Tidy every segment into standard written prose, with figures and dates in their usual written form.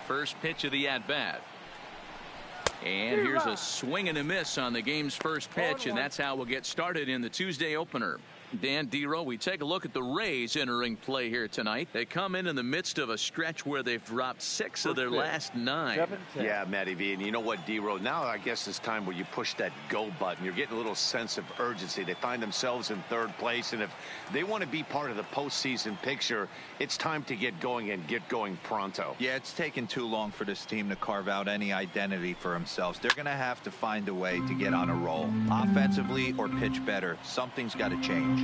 First pitch of the at-bat. And here's a swing and a miss on the game's first pitch, and that's how we'll get started in the Tuesday opener. Dan Dero, we take a look at the Rays entering play here tonight. They come in the midst of a stretch where they've dropped 6 of their last 9. Yeah, Matty V, and you know what, Dero, now I guess it's time where you push that go button. You're getting a little sense of urgency. They find themselves in 3rd place, and if they want to be part of the postseason picture, it's time to get going and get going pronto. Yeah, it's taken too long for this team to carve out any identity for themselves. They're going to have to find a way to get on a roll, offensively or pitch better. Something's got to change.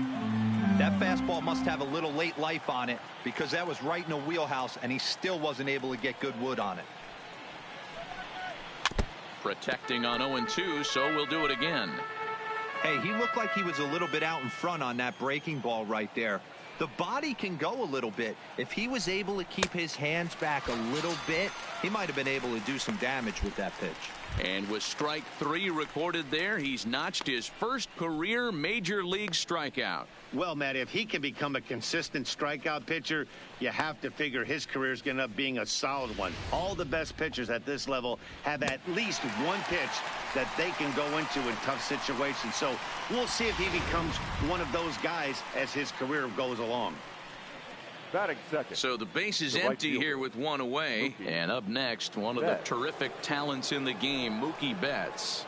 That fastball must have a little late life on it, because that was right in the wheelhouse, and he still wasn't able to get good wood on it. Protecting on 0-2, so we'll do it again. Hey, he looked like he was a little bit out in front on that breaking ball right there. The body can go a little bit. If he was able to keep his hands back a little bit, he might have been able to do some damage with that pitch. And with strike 3 recorded there, he's notched his first career major league strikeout. Well, Matt, if he can become a consistent strikeout pitcher, you have to figure his career is going to end up being a solid one. All the best pitchers at this level have at least one pitch that they can go into in tough situations. So we'll see if he becomes one of those guys as his career goes along. So the base is empty here with 1 away. And up next, one of the terrific talents in the game, Mookie Betts.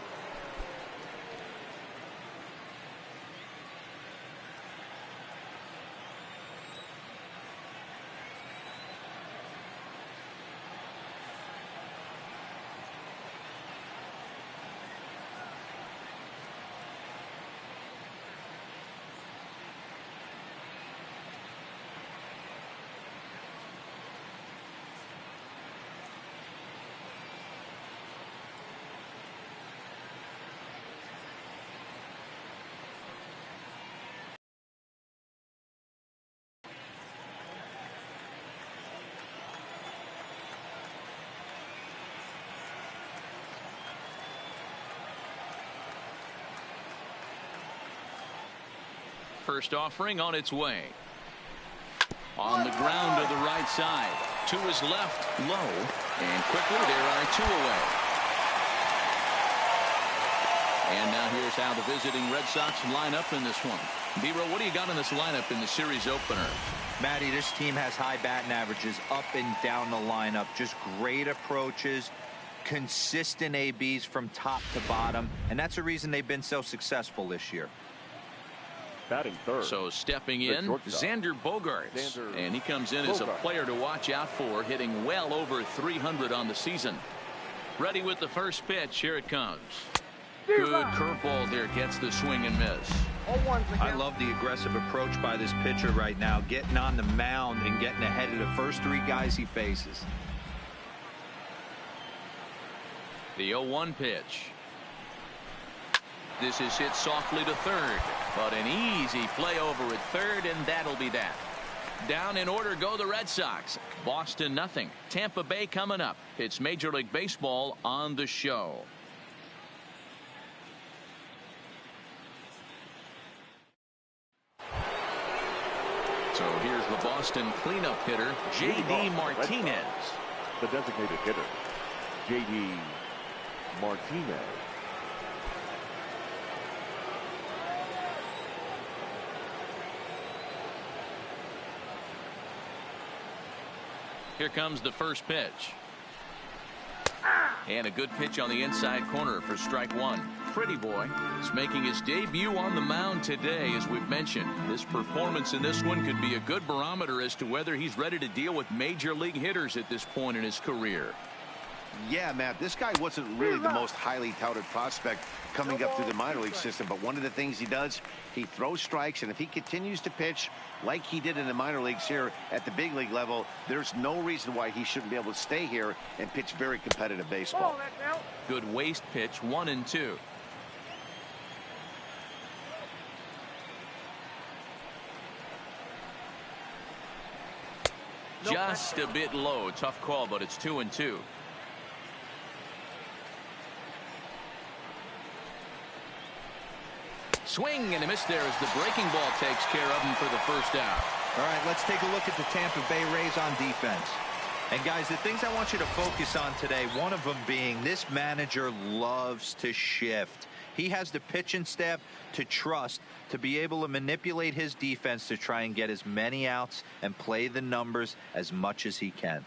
First offering on its way. On the ground to the right side. To his left, low. And quickly there are 2 away. And now here's how the visiting Red Sox line up in this one. Dero, what do you got in this lineup in the series opener? Matty, this team has high batting averages up and down the lineup. Just great approaches, consistent ABs from top to bottom. And that's the reason they've been so successful this year. Batting third. So stepping in, Xander Bogaerts. And he comes in as a player to watch out for, hitting well over 300 on the season. Ready with the first pitch. Here it comes. Good curveball there, gets the swing and miss. I love the aggressive approach by this pitcher right now, getting on the mound and getting ahead of the first 3 guys he faces. The 0-1 pitch. This is hit softly to third, but an easy play over at third, and that'll be that. Down in order go the Red Sox. Boston nothing. Tampa Bay coming up. It's Major League Baseball on the show. So here's the Boston cleanup hitter, J.D. Martinez. The designated hitter, J.D. Martinez. Here comes the first pitch. And a good pitch on the inside corner for strike 1. Pretty boy is making his debut on the mound today, as we've mentioned. This performance in this one could be a good barometer as to whether he's ready to deal with major league hitters at this point in his career. Yeah, Matt, this guy wasn't really the most highly touted prospect coming up through the minor league system, but one of the things he does, he throws strikes, and if he continues to pitch like he did in the minor leagues here at the big league level, there's no reason why he shouldn't be able to stay here and pitch very competitive baseball. Good waist pitch, 1-2. Just a bit low. Tough call, but it's 2-2. Swing and a miss there as the breaking ball takes care of him for the first out. All right, let's take a look at the Tampa Bay Rays on defense. And guys, the things I want you to focus on today, one of them being this manager loves to shift. He has the pitching staff to trust to be able to manipulate his defense to try and get as many outs and play the numbers as much as he can.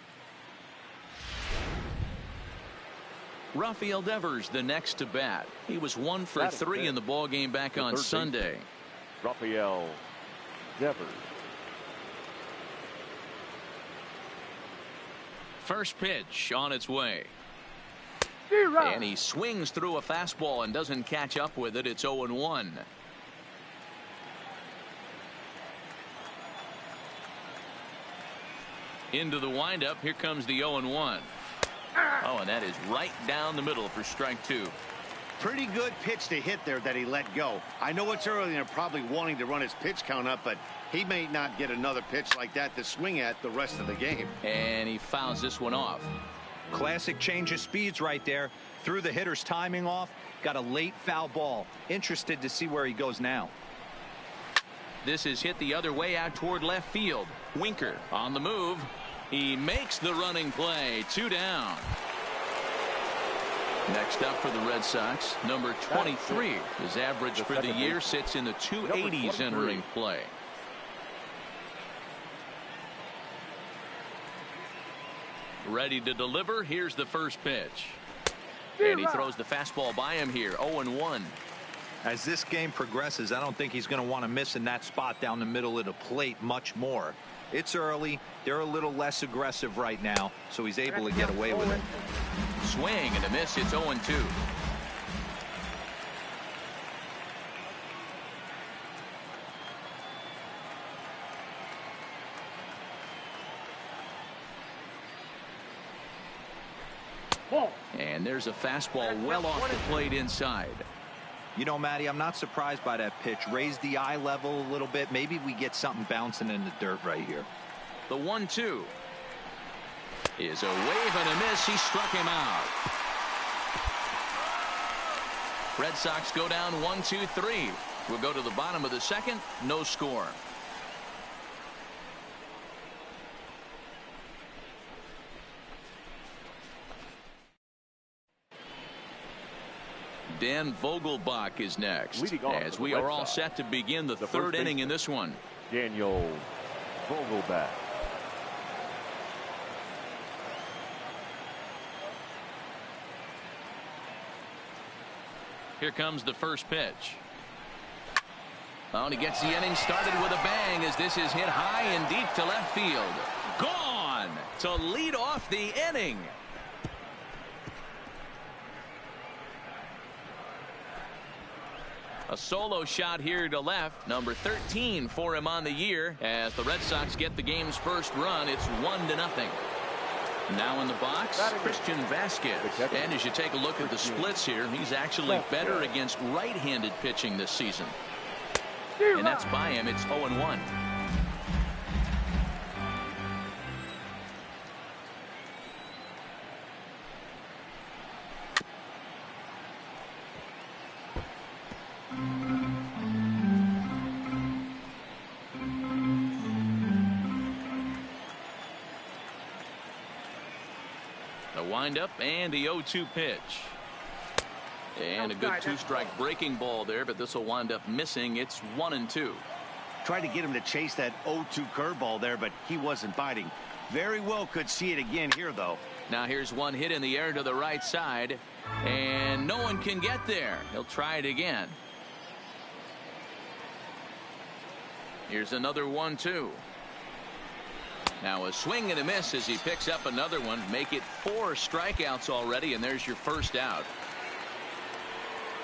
Rafael Devers, the next to bat. He was 1 for 3 in the ball game back on Sunday. Rafael Devers. First pitch on its way. And he swings through a fastball and doesn't catch up with it. It's 0-1. Into the windup. Here comes the 0-1. Oh, and that is right down the middle for strike 2. Pretty good pitch to hit there that he let go. I know it's early and they're probably wanting to run his pitch count up, but he may not get another pitch like that to swing at the rest of the game. And he fouls this one off. Classic change of speeds right there. Threw the hitter's timing off. Got a late foul ball. Interested to see where he goes now. This is hit the other way out toward left field. Winker on the move. He makes the running play. 2 down. Next up for the Red Sox, number 23. His average for the year sits in the 280s entering play. Ready to deliver. Here's the first pitch. And he throws the fastball by him here. 0-1. As this game progresses, I don't think he's going to want to miss in that spot down the middle of the plate much more. It's early. They're a little less aggressive right now, so he's able to get away with it. Swing and a miss. It's 0-2. And there's a fastball well off the plate inside. You know, Matty, I'm not surprised by that pitch. Raise the eye level a little bit. Maybe we get something bouncing in the dirt right here. The 1-2 is a wave and a miss. He struck him out. Red Sox go down 1-2-3. We'll go to the bottom of the second. No score. Dan Vogelbach is next as we are all set to begin the third inning in this one. Daniel Vogelbach. Here comes the first pitch. Oh, and he gets the inning started with a bang as this is hit high and deep to left field. Gone to lead off the inning. A solo shot here to left. Number 13 for him on the year as the Red Sox get the game's first run. It's 1-0. Now in the box, Christian Vasquez. And as you take a look at the splits here, he's actually better against right-handed pitching this season. And that's by him. It's 0-1. The windup and the 0-2 pitch. And a good 2-strike breaking ball there, but this will wind up missing. It's 1-2. Tried to get him to chase that 0-2 curveball there, but he wasn't biting. Very well could see it again here, though. Now here's one hit in the air to the right side, and no one can get there. He'll try it again. Here's another 1-2. Now a swing and a miss as he picks up another one. Make it 4 strikeouts already, and there's your first out.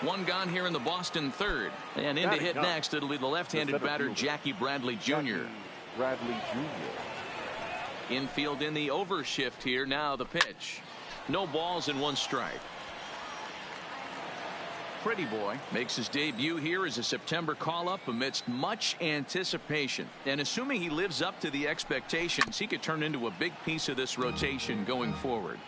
One gone here in the Boston third. And in to hit next, it'll be the left-handed batter, Jackie Bradley Jr. Infield in the overshift here. Now the pitch. No balls and 1 strike. pretty boy makes his debut here as a September call-up amidst much anticipation. And assuming he lives up to the expectations, he could turn into a big piece of this rotation going forward.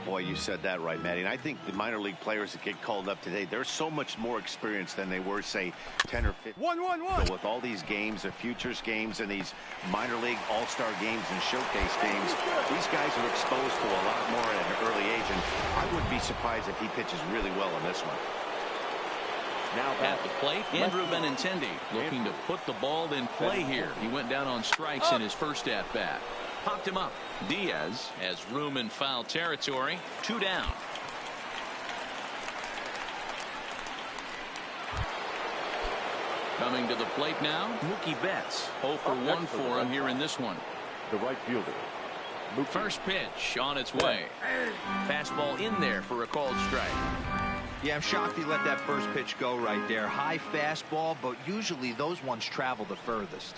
Boy, you said that right, Matty. And I think the minor league players that get called up today, they're so much more experienced than they were, say, 10 or 15. 1-1-1. So with all these games, the futures games, and these minor league all-star games and showcase games, these guys are exposed to a lot more at an early age. And I wouldn't be surprised if he pitches really well in this one. Now at the plate, Andrew Benintendi looking to put the ball in play here. He went down on strikes in his first at-bat. Popped him up. Diaz has room in foul territory. 2 down. Coming to the plate now, Mookie Betts. 0 for 1 for him here in this one. The right fielder. Mookie. First pitch on its way. Fastball in there for a called strike. Yeah, I'm shocked he let that first pitch go right there. High fastball, but usually those ones travel the furthest.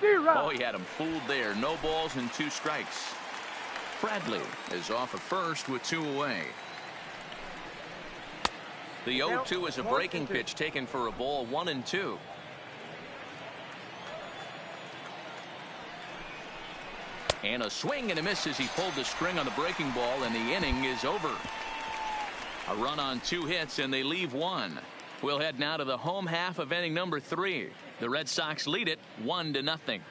Oh, he had him fooled there. No balls and 2 strikes. Bradley is off at first with 2 away. The 0-2 is a breaking pitch taken for a ball, 1-2. And a swing and a miss as he pulled the string on the breaking ball, and the inning is over. A run on 2 hits, and they leave 1. We'll head now to the home half of inning number 3. The Red Sox lead it 1-0.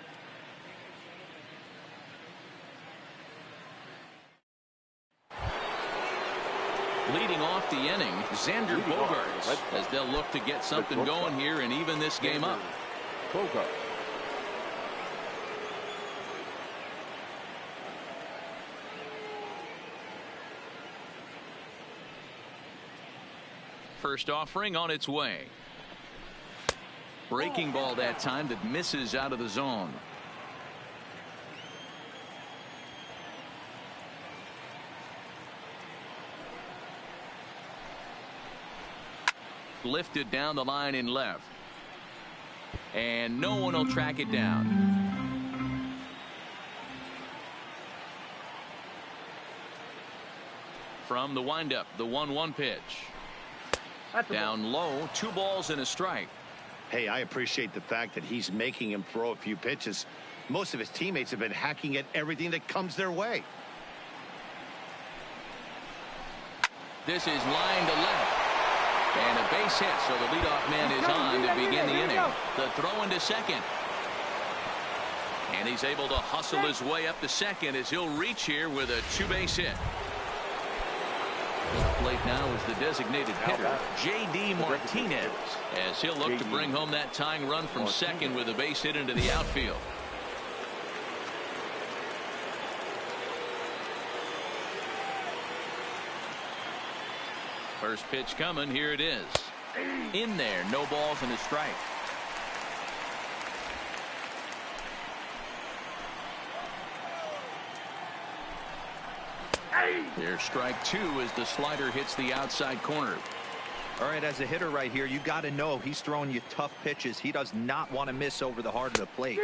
Leading off the inning, Xander Bogaerts, as they'll look to get something going here and even this game up. Bogaerts. First offering on its way. Breaking ball that time that misses out of the zone. Lifted down the line in left. And no one will track it down. From the windup, the 1-1 pitch. Down low, 2 balls and a strike. Hey, I appreciate the fact that he's making him throw a few pitches. Most of his teammates have been hacking at everything that comes their way. This is line to left. And a base hit, so the leadoff man is on to begin the inning. The throw into second. And he's able to hustle his way up to second as he'll reach here with a 2-base hit. Plate now is the designated hitter, J.D. Martinez, as he'll look to bring home that tying run from second with a base hit into the outfield. First pitch coming. Here it is. In there. No balls and a strike. There's strike 2 as the slider hits the outside corner. All right, as a hitter right here, you got to know he's throwing you tough pitches. He does not want to miss over the heart of the plate.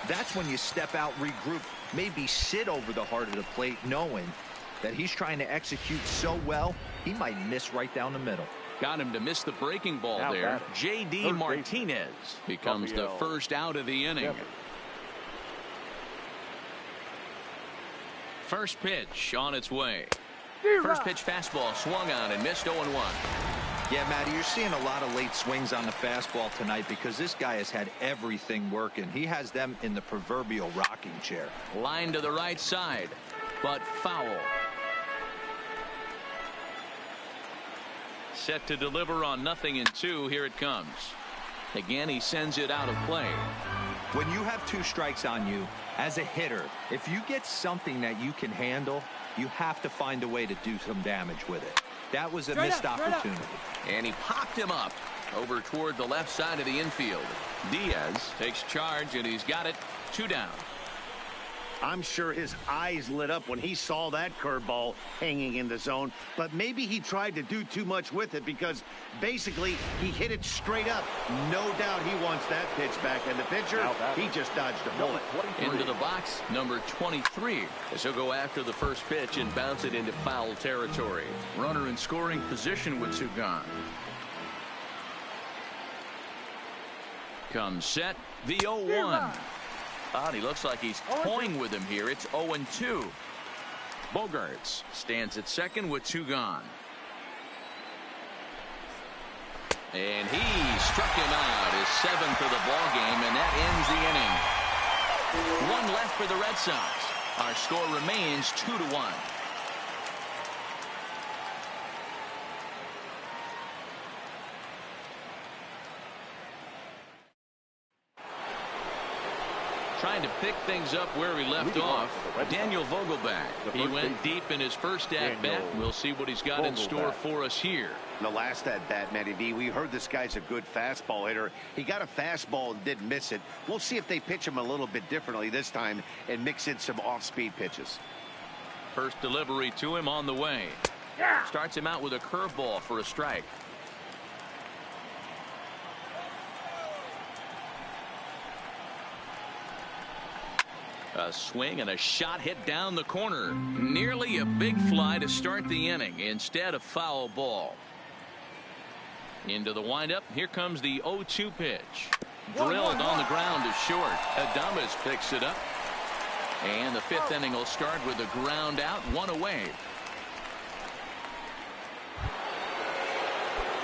That's when you step out, regroup, maybe sit over the heart of the plate, knowing that he's trying to execute so well, he might miss right down the middle. Got him to miss the breaking ball there. J.D. Martinez becomes the first out of the inning. First pitch on its way. First pitch fastball swung on and missed 0-1. Yeah, Matty, you're seeing a lot of late swings on the fastball tonight because this guy has had everything working. He has them in the proverbial rocking chair. Line to the right side, but foul. Set to deliver on 0-2. Here it comes. Again, he sends it out of play. When you have 2 strikes on you, as a hitter, if you get something that you can handle, you have to find a way to do some damage with it. That was a missed opportunity. And he popped him up over toward the left side of the infield. Diaz takes charge, and he's got it. 2 down. I'm sure his eyes lit up when he saw that curveball hanging in the zone, but maybe he tried to do too much with it because basically he hit it straight up. No doubt he wants that pitch back, and the pitcher, he just dodged a bullet. Into the box, number 23, as he'll go after the first pitch and bounce it into foul territory. Runner in scoring position with 2 gone. comes set. The 0-1. He looks like he's toying with him here. It's 0-2. Bogarts stands at second with 2 gone. And he struck him out, his 7th of the ball game, and that ends the inning. 1 left for the Red Sox. Our score remains 2-1. Trying to pick things up where he left off. Daniel Vogelback. He went deep in his first at-bat. We'll see what he's got in store for us here. The last at-bat, Matty V, we heard this guy's a good fastball hitter. He got a fastball and didn't miss it. We'll see if they pitch him a little bit differently this time and mix in some off-speed pitches. First delivery to him on the way. Starts him out with a curveball for a strike. A swing and a shot hit down the corner. Nearly a big fly to start the inning. Instead, a foul ball. Into the windup. Here comes the 0-2 pitch. Drilled on the ground to short. Adames picks it up. And the 5th inning will start with a ground out, 1 away.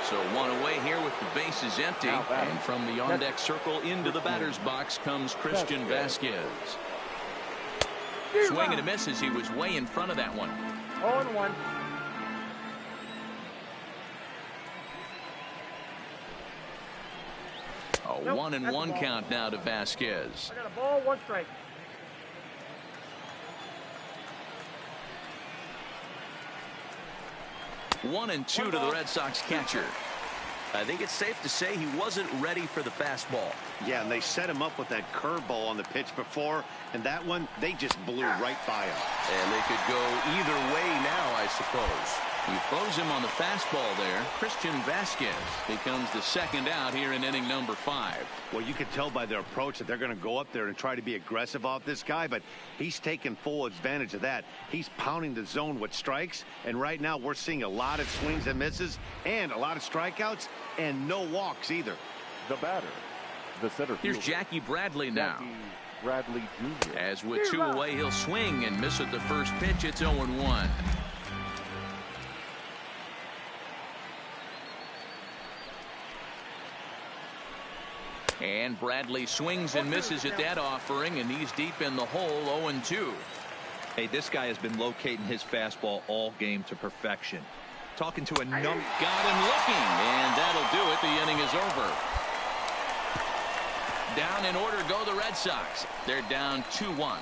So 1 away here with the bases empty. And from the on-deck circle into the batter's box comes Christian Vasquez. Swing and a miss as he was way in front of that one. 0-1. A 1-1 count now to Vasquez. I got a ball, 1 strike. One and 2 to the Red Sox catcher. I think it's safe to say he wasn't ready for the fastball. Yeah, and they set him up with that curveball on the pitch before, and that one, they just blew right by him. And they could go either way now, I suppose. He throws him on the fastball there. Christian Vasquez becomes the 2nd out here in inning number 5. Well, you can tell by their approach that they're going to go up there and try to be aggressive off this guy, but he's taking full advantage of that. He's pounding the zone with strikes, and right now we're seeing a lot of swings and misses and a lot of strikeouts and no walks either. The batter, the center fielder. Here's Jackie Bradley now. Jackie Bradley Jr. As with 2 away, he'll swing and miss at the first pitch. It's 0-1. And Bradley swings and misses at that offering, and he's deep in the hole, 0-2. Hey, this guy has been locating his fastball all game to perfection. Talking to a Got him looking, and that'll do it. The inning is over. Down in order go the Red Sox. They're down 2-1.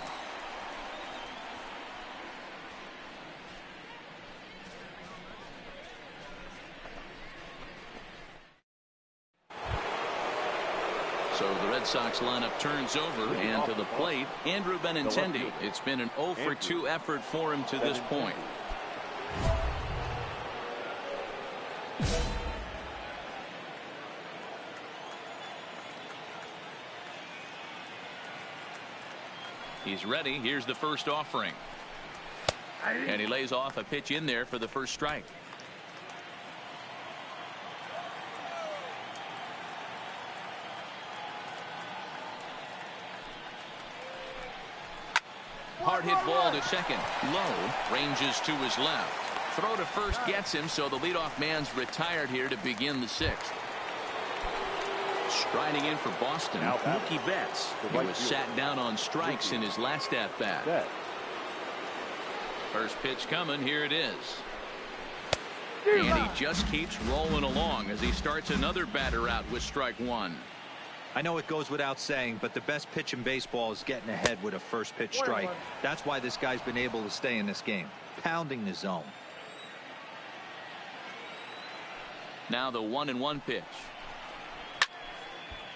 So the Red Sox lineup turns over, and to the plate, Andrew Benintendi. It's been an 0-for-2 effort for him to this point. He's ready. Here's the first offering. And he lays off a pitch in there for the first strike. Hard hit ball to second. Low, ranges to his left. Throw to first gets him, so the leadoff man's retired here to begin the 6th. Striding in for Boston, Mookie Betts. He was sat down on strikes in his last at-bat. First pitch coming. Here it is. And he just keeps rolling along as he starts another batter out with strike 1. I know it goes without saying, but the best pitch in baseball is getting ahead with a first pitch strike. That's why this guy's been able to stay in this game, pounding the zone. Now the 1-1 pitch.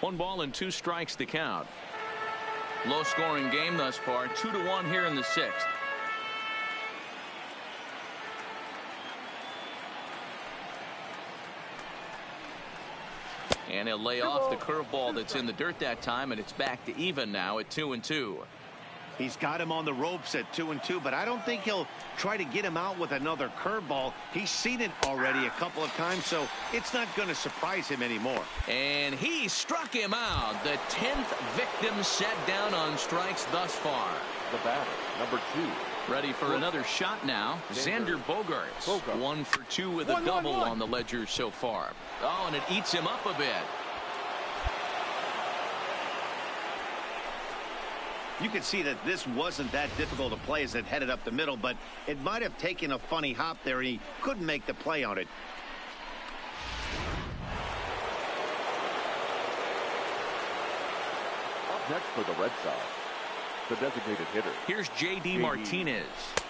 1 ball and 2 strikes to count. Low scoring game thus far. 2-1 here in the 6th. And he'll lay off the curveball that's in the dirt that time, and it's back to even now at 2-2. He's got him on the ropes at 2-2, but I don't think he'll try to get him out with another curveball. He's seen it already a couple of times, so it's not going to surprise him anymore. And he struck him out. The 10th victim set down on strikes thus far. The batter, number 2. Ready for another shot now. Xander Bogaerts. 1 for 2 with a double on the ledger so far. Oh, and it eats him up a bit. You can see that this wasn't that difficult to play as it headed up the middle, but it might have taken a funny hop there, and he couldn't make the play on it. Up next for the Red Sox, the designated hitter. Here's J.D. Martinez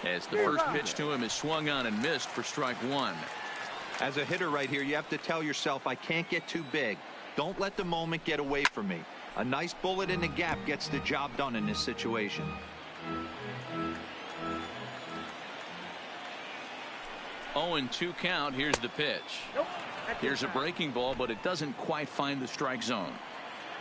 as the first pitch to him is swung on and missed for strike 1. As a hitter right here, you have to tell yourself, I can't get too big. Don't let the moment get away from me. A nice bullet in the gap gets the job done in this situation. Oh, and 2 count. Here's the pitch. Here's a breaking ball, but it doesn't quite find the strike zone.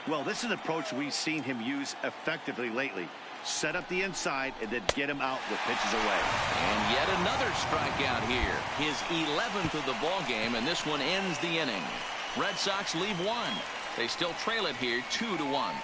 Well, this is an approach we've seen him use effectively lately. Set up the inside and then get him out with pitches away. And yet another strikeout here. His 11th of the ball game, and this one ends the inning. Red Sox leave 1. They still trail it here 2-1.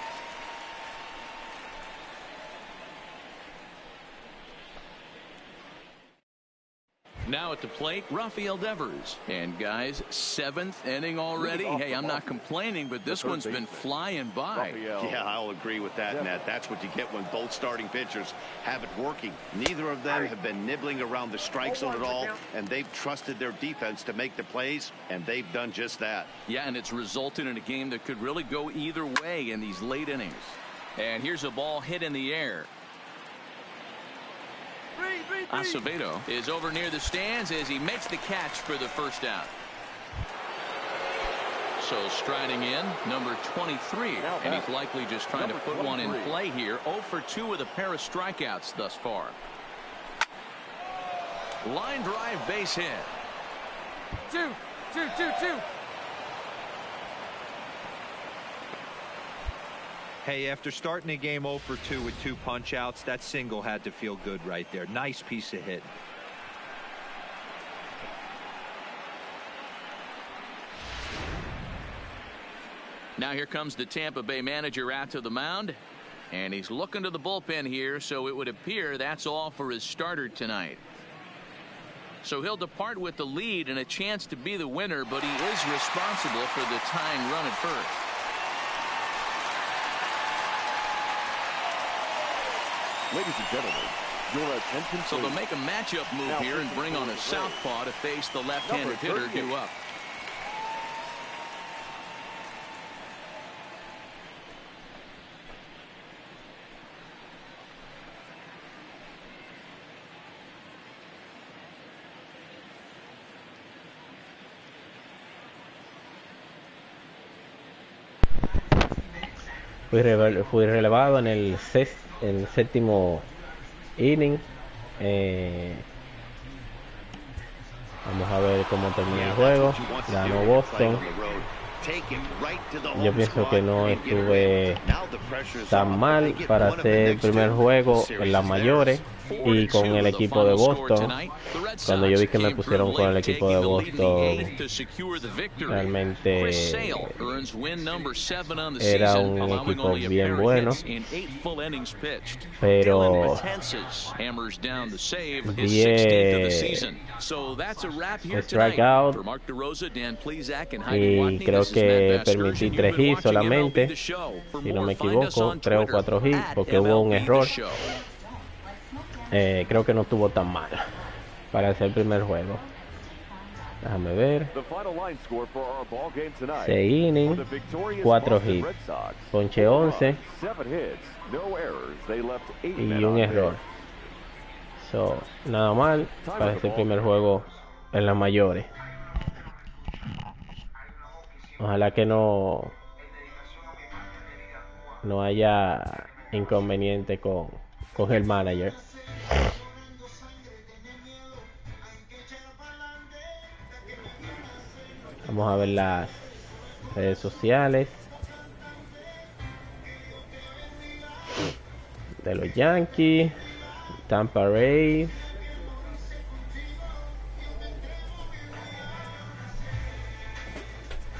Now at the plate, Rafael Devers. And guys, 7th inning already. Hey, I'm not complaining, but this one's been flying by. Yeah, I'll agree with that, Matt. That's what you get when both starting pitchers have it working. Neither of them have been nibbling around the strike zone at all, and they've trusted their defense to make the plays, and they've done just that. Yeah, and it's resulted in a game that could really go either way in these late innings. And here's a ball hit in the air. Acevedo is over near the stands as he makes the catch for the first out. So striding in, number 23, and he's likely just trying to put one in play here. 0 for 2 with a pair of strikeouts thus far. Line drive base hit. 2. Hey, after starting the game 0 for 2 with 2 punch outs, that single had to feel good right there. Nice piece of hit. Now here comes the Tampa Bay manager out to the mound, and he's looking to the bullpen here, so it would appear that's all for his starter tonight. So he'll depart with the lead and a chance to be the winner, but he is responsible for the tying run at first. Ladies and gentlemen, your attention. So they'll make a matchup move here and bring on a southpaw to face the left-handed hitter due up. Fui relevado en el séptimo inning. Vamos a ver cómo termina el juego. Ganó Boston. Yo pienso que no estuve tan mal para hacer el primer juego en las mayores y con el equipo de Boston. Cuando yo vi que me pusieron con el equipo de Boston, realmente era un equipo bien bueno, pero 10 strikeout y creo que permití 3 hits solamente, si no me equivoco, 3 o 4 hits porque hubo un error. Creo que no estuvo tan mal para hacer el primer juego. Déjame ver. 6 innings, 4 hits, ponche 11 y un error. So, nada mal para hacer el primer juego en las mayores. Ojalá que no haya inconveniente con el manager. Vamos a ver las redes sociales de los Yankees, Tampa Rays.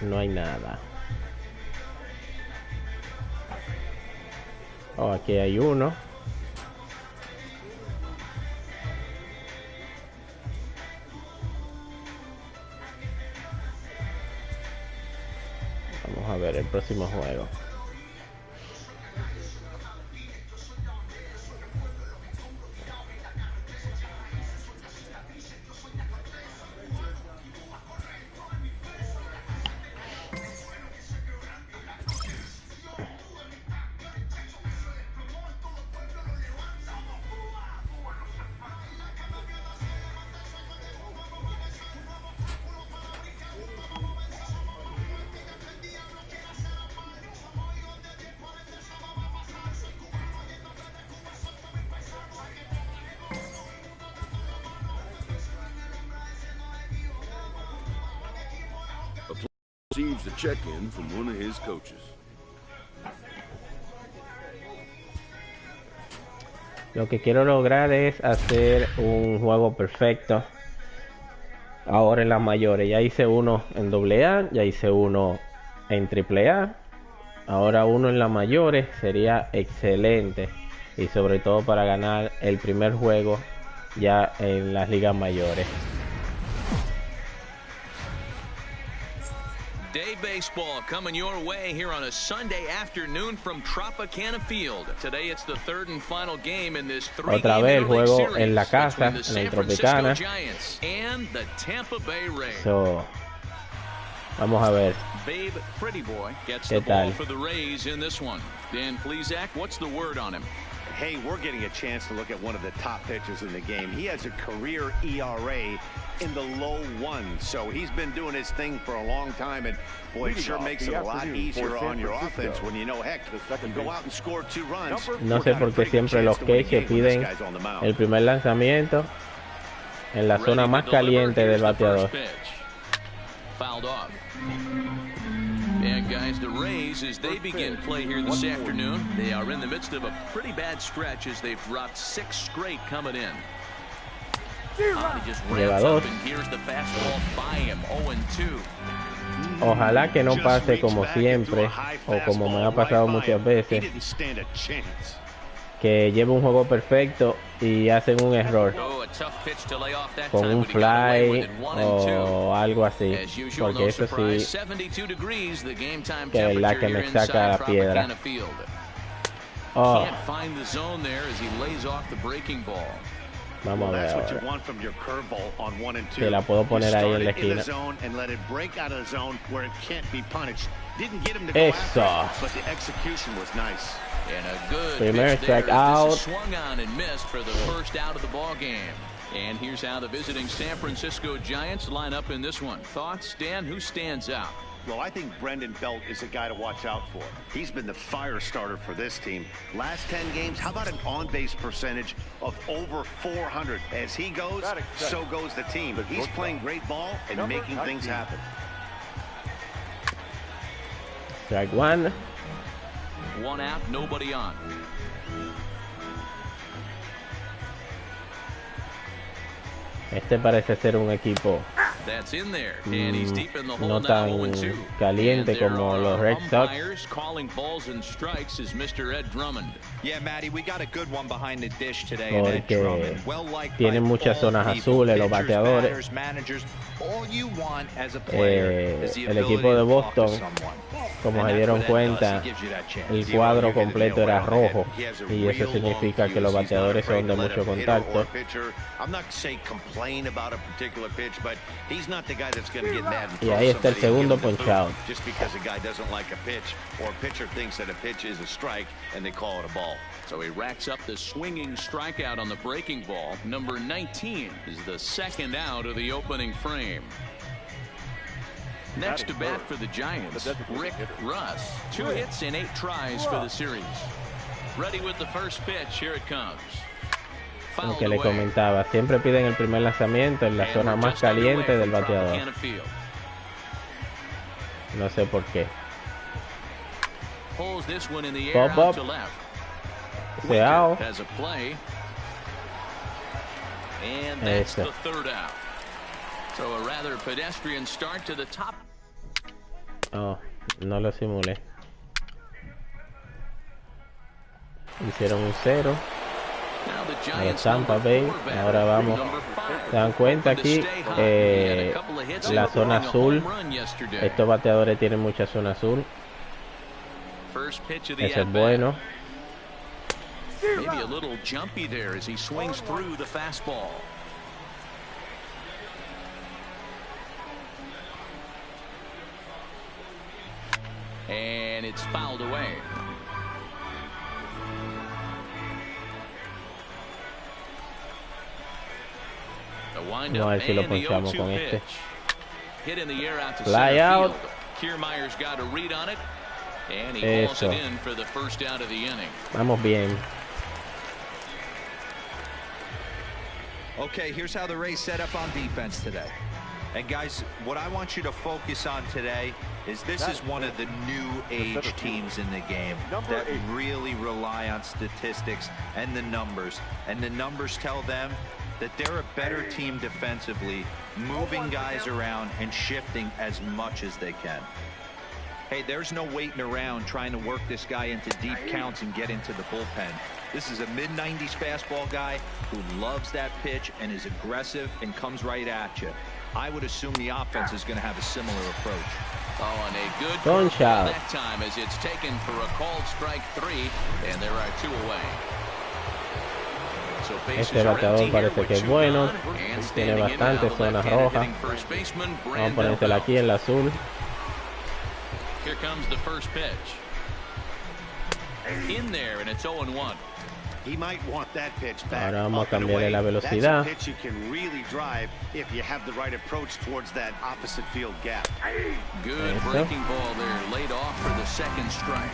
No hay nada. Oh, aquí hay uno. Vamos a ver el próximo juego. Receives a check-in from one of his coaches. Lo que quiero lograr es hacer un juego perfecto. Ahora en las mayores. Ya hice uno en AA, ya hice uno en AAA. Ahora uno en las mayores sería excelente. Y sobre todo para ganar el primer juego ya en las ligas mayores. Day baseball coming your way here on a Sunday afternoon from Tropicana Field. Today it's the third and final game in this Otra vez el juego en la casa, en el Tropicana. So, vamos a ver Babe Pretty Boy gets qué the ball tal. for the Rays in this one. Dan Plesac, what's the word on him? Hey, we're getting a chance to look at one of the top pitchers in the game. He has a career ERA in the low ones, so he's been doing his thing for a long time, and boy, it sure makes it a lot easier on your offense when you know, heck, you go out and score 2 runs. No sé por qué siempre los queches piden el primer lanzamiento en la zona más caliente del bateador. Fouled off. And guys, the Rays, as they begin play here this afternoon, they are in the midst of a pretty bad stretch as they've dropped 6 straight coming in. He just ramps up and here's the fastball by him, 0-2. Ojalá que no pase como siempre o como me ha pasado muchas veces, que lleve un juego perfecto y hacen un error con un fly o algo así, porque eso sí que es la que me saca la piedra. Oh. Vamos a ver ahora. Si la puedo poner ahí en la esquina. Eso. Primer strike out. And here's how the visiting San Francisco Giants line up in this one. Thoughts, Dan? Who stands out? Well, I think Brendan Belt is a guy to watch out for. He's been the fire starter for this team. Last 10 games, how about an on-base percentage of over 400? As he goes, so goes the team. He's playing great ball and making things happen. Strike one. 1 out, nobody on. Este parece ser un equipo no tan caliente como los Red Sox. Porque tienen muchas zonas azules los bateadores. El equipo de Boston, como se dieron cuenta, el cuadro completo era rojo y eso significa que los bateadores son de mucho contacto. Y ahí está el segundo punch-out. So he racks up the swinging strikeout on the breaking ball. Number 19 is the second out of the opening frame. Next to bat for the Giants, Rick Russ. 2 hits in 8 tries for the series. Ready with the first pitch. Here it comes. Como que le comentaba, siempre piden el primer lanzamiento en la zona más caliente del bateador. No sé por qué. Pop up. ese out. Has a play. And that's the third out. So a rather pedestrian start to the top. Oh, no lo simulé. Hicieron un 0 a los Tampa Bay. Ahora vamos. ¿Se dan cuenta aquí? La zona azul. Estos bateadores tienen mucha zona azul. Ese es bueno. Maybe a little jumpy there as he swings through the fastball. And it's fouled away. Vamos a ver si lo ponchamos con este. Hit in the air out to Fly out. Kiermaier's got a read on it. And he calls it in for the first out of the inning. Vamos bien. Okay, here's how the Rays set up on defense today. And guys, what I want you to focus on today is this is one of the new age teams in the game that really rely on statistics and the numbers. And the numbers tell them that they're a better team defensively, moving guys around and shifting as much as they can. Hey, there's no waiting around trying to work this guy into deep counts and get into the bullpen. This is a mid-90s fastball guy who loves that pitch and is aggressive and comes right at you. I would assume the offense is going to have a similar approach. Oh, and a good punch out that time as it's taken for a called strike 3, and there are 2 away. So este bateador parece que es bueno. Tiene bastante zona roja. Vamos a ponértela aquí en la azul. Here comes the first pitch. In there, and it's 0-1. He might want that pitch back. Ahora vamos a cambiarle la velocidad. That's a pitch you can really drive if you have the right approach towards that opposite field gap. Good breaking ball there, laid off for the second strike.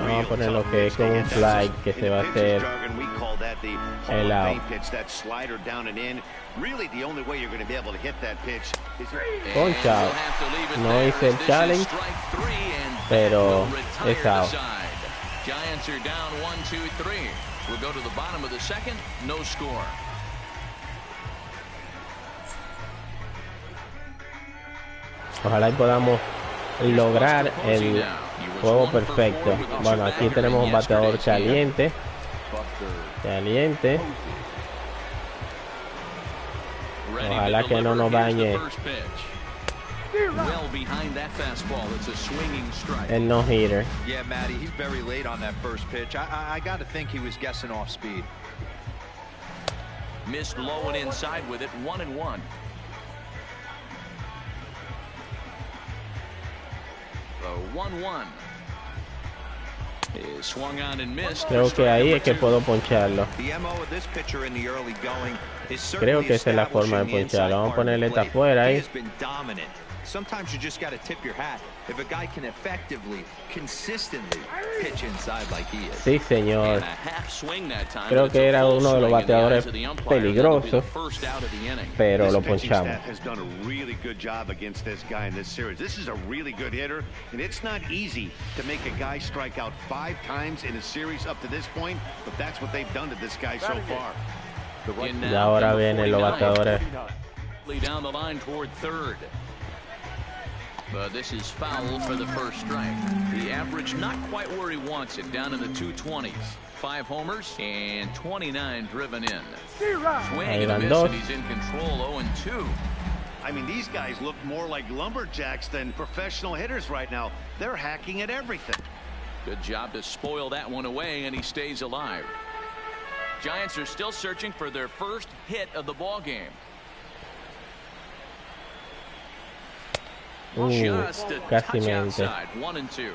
Vamos a poner lo que es como un fly que se va a hacer el out. Punch out. No hice el challenge, pero es out. Giants are down 1-2-3. We'll go to the bottom of the second. No score. Ojalá y podamos lograr el juego perfecto. Bueno, aquí tenemos un bateador caliente. Ojalá que no nos dañe el no-hitter. Yeah, Matty, he's very late on that first pitch. I got to think he was guessing off speed. Missed low and inside with it, 1-1. The 1-1 is swung on and missed. Creo que ahí es que puedo poncharlo. Creo que esa es la forma de poncharlo. Vamos a ponerle esta afuera ahí. Sometimes you just got to tip your hat if a guy can effectively, consistently pitch inside like he is. Sí, señor. Creo que era uno de los bateadores peligrosos, pero lo ponchamos. Has done a really good job against this guy in this series. This is a really good hitter, and it's not easy to make a guy strike out 5 times in a series up to this point, but that's what they've done to this guy so far. Y ahora vienen los bateadores. Down the line toward third. But this is foul for the first strike. The average not quite where he wants it, down in the 220s. 5 homers and 29 driven in. Swing and a miss, and he's in control, 0-2. I mean, these guys look more like lumberjacks than professional hitters right now. They're hacking at everything. Good job to spoil that one away, and he stays alive. Giants are still searching for their first hit of the ball game. Just a touch outside, 1-2.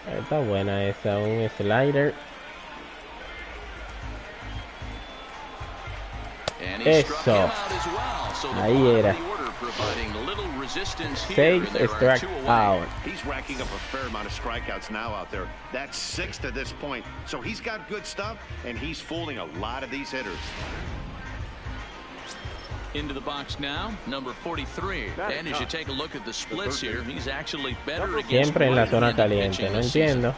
Está buena esa, un slider. Eso. Ahí era. 6 strike out. He's racking up a fair amount of strikeouts now out there. That's 6 to this point. So he's got good stuff, and he's fooling a lot of these hitters. Into the box now, number 43. And as you take a look at the splits here, he's actually better against siempre en la zona caliente. No entiendo.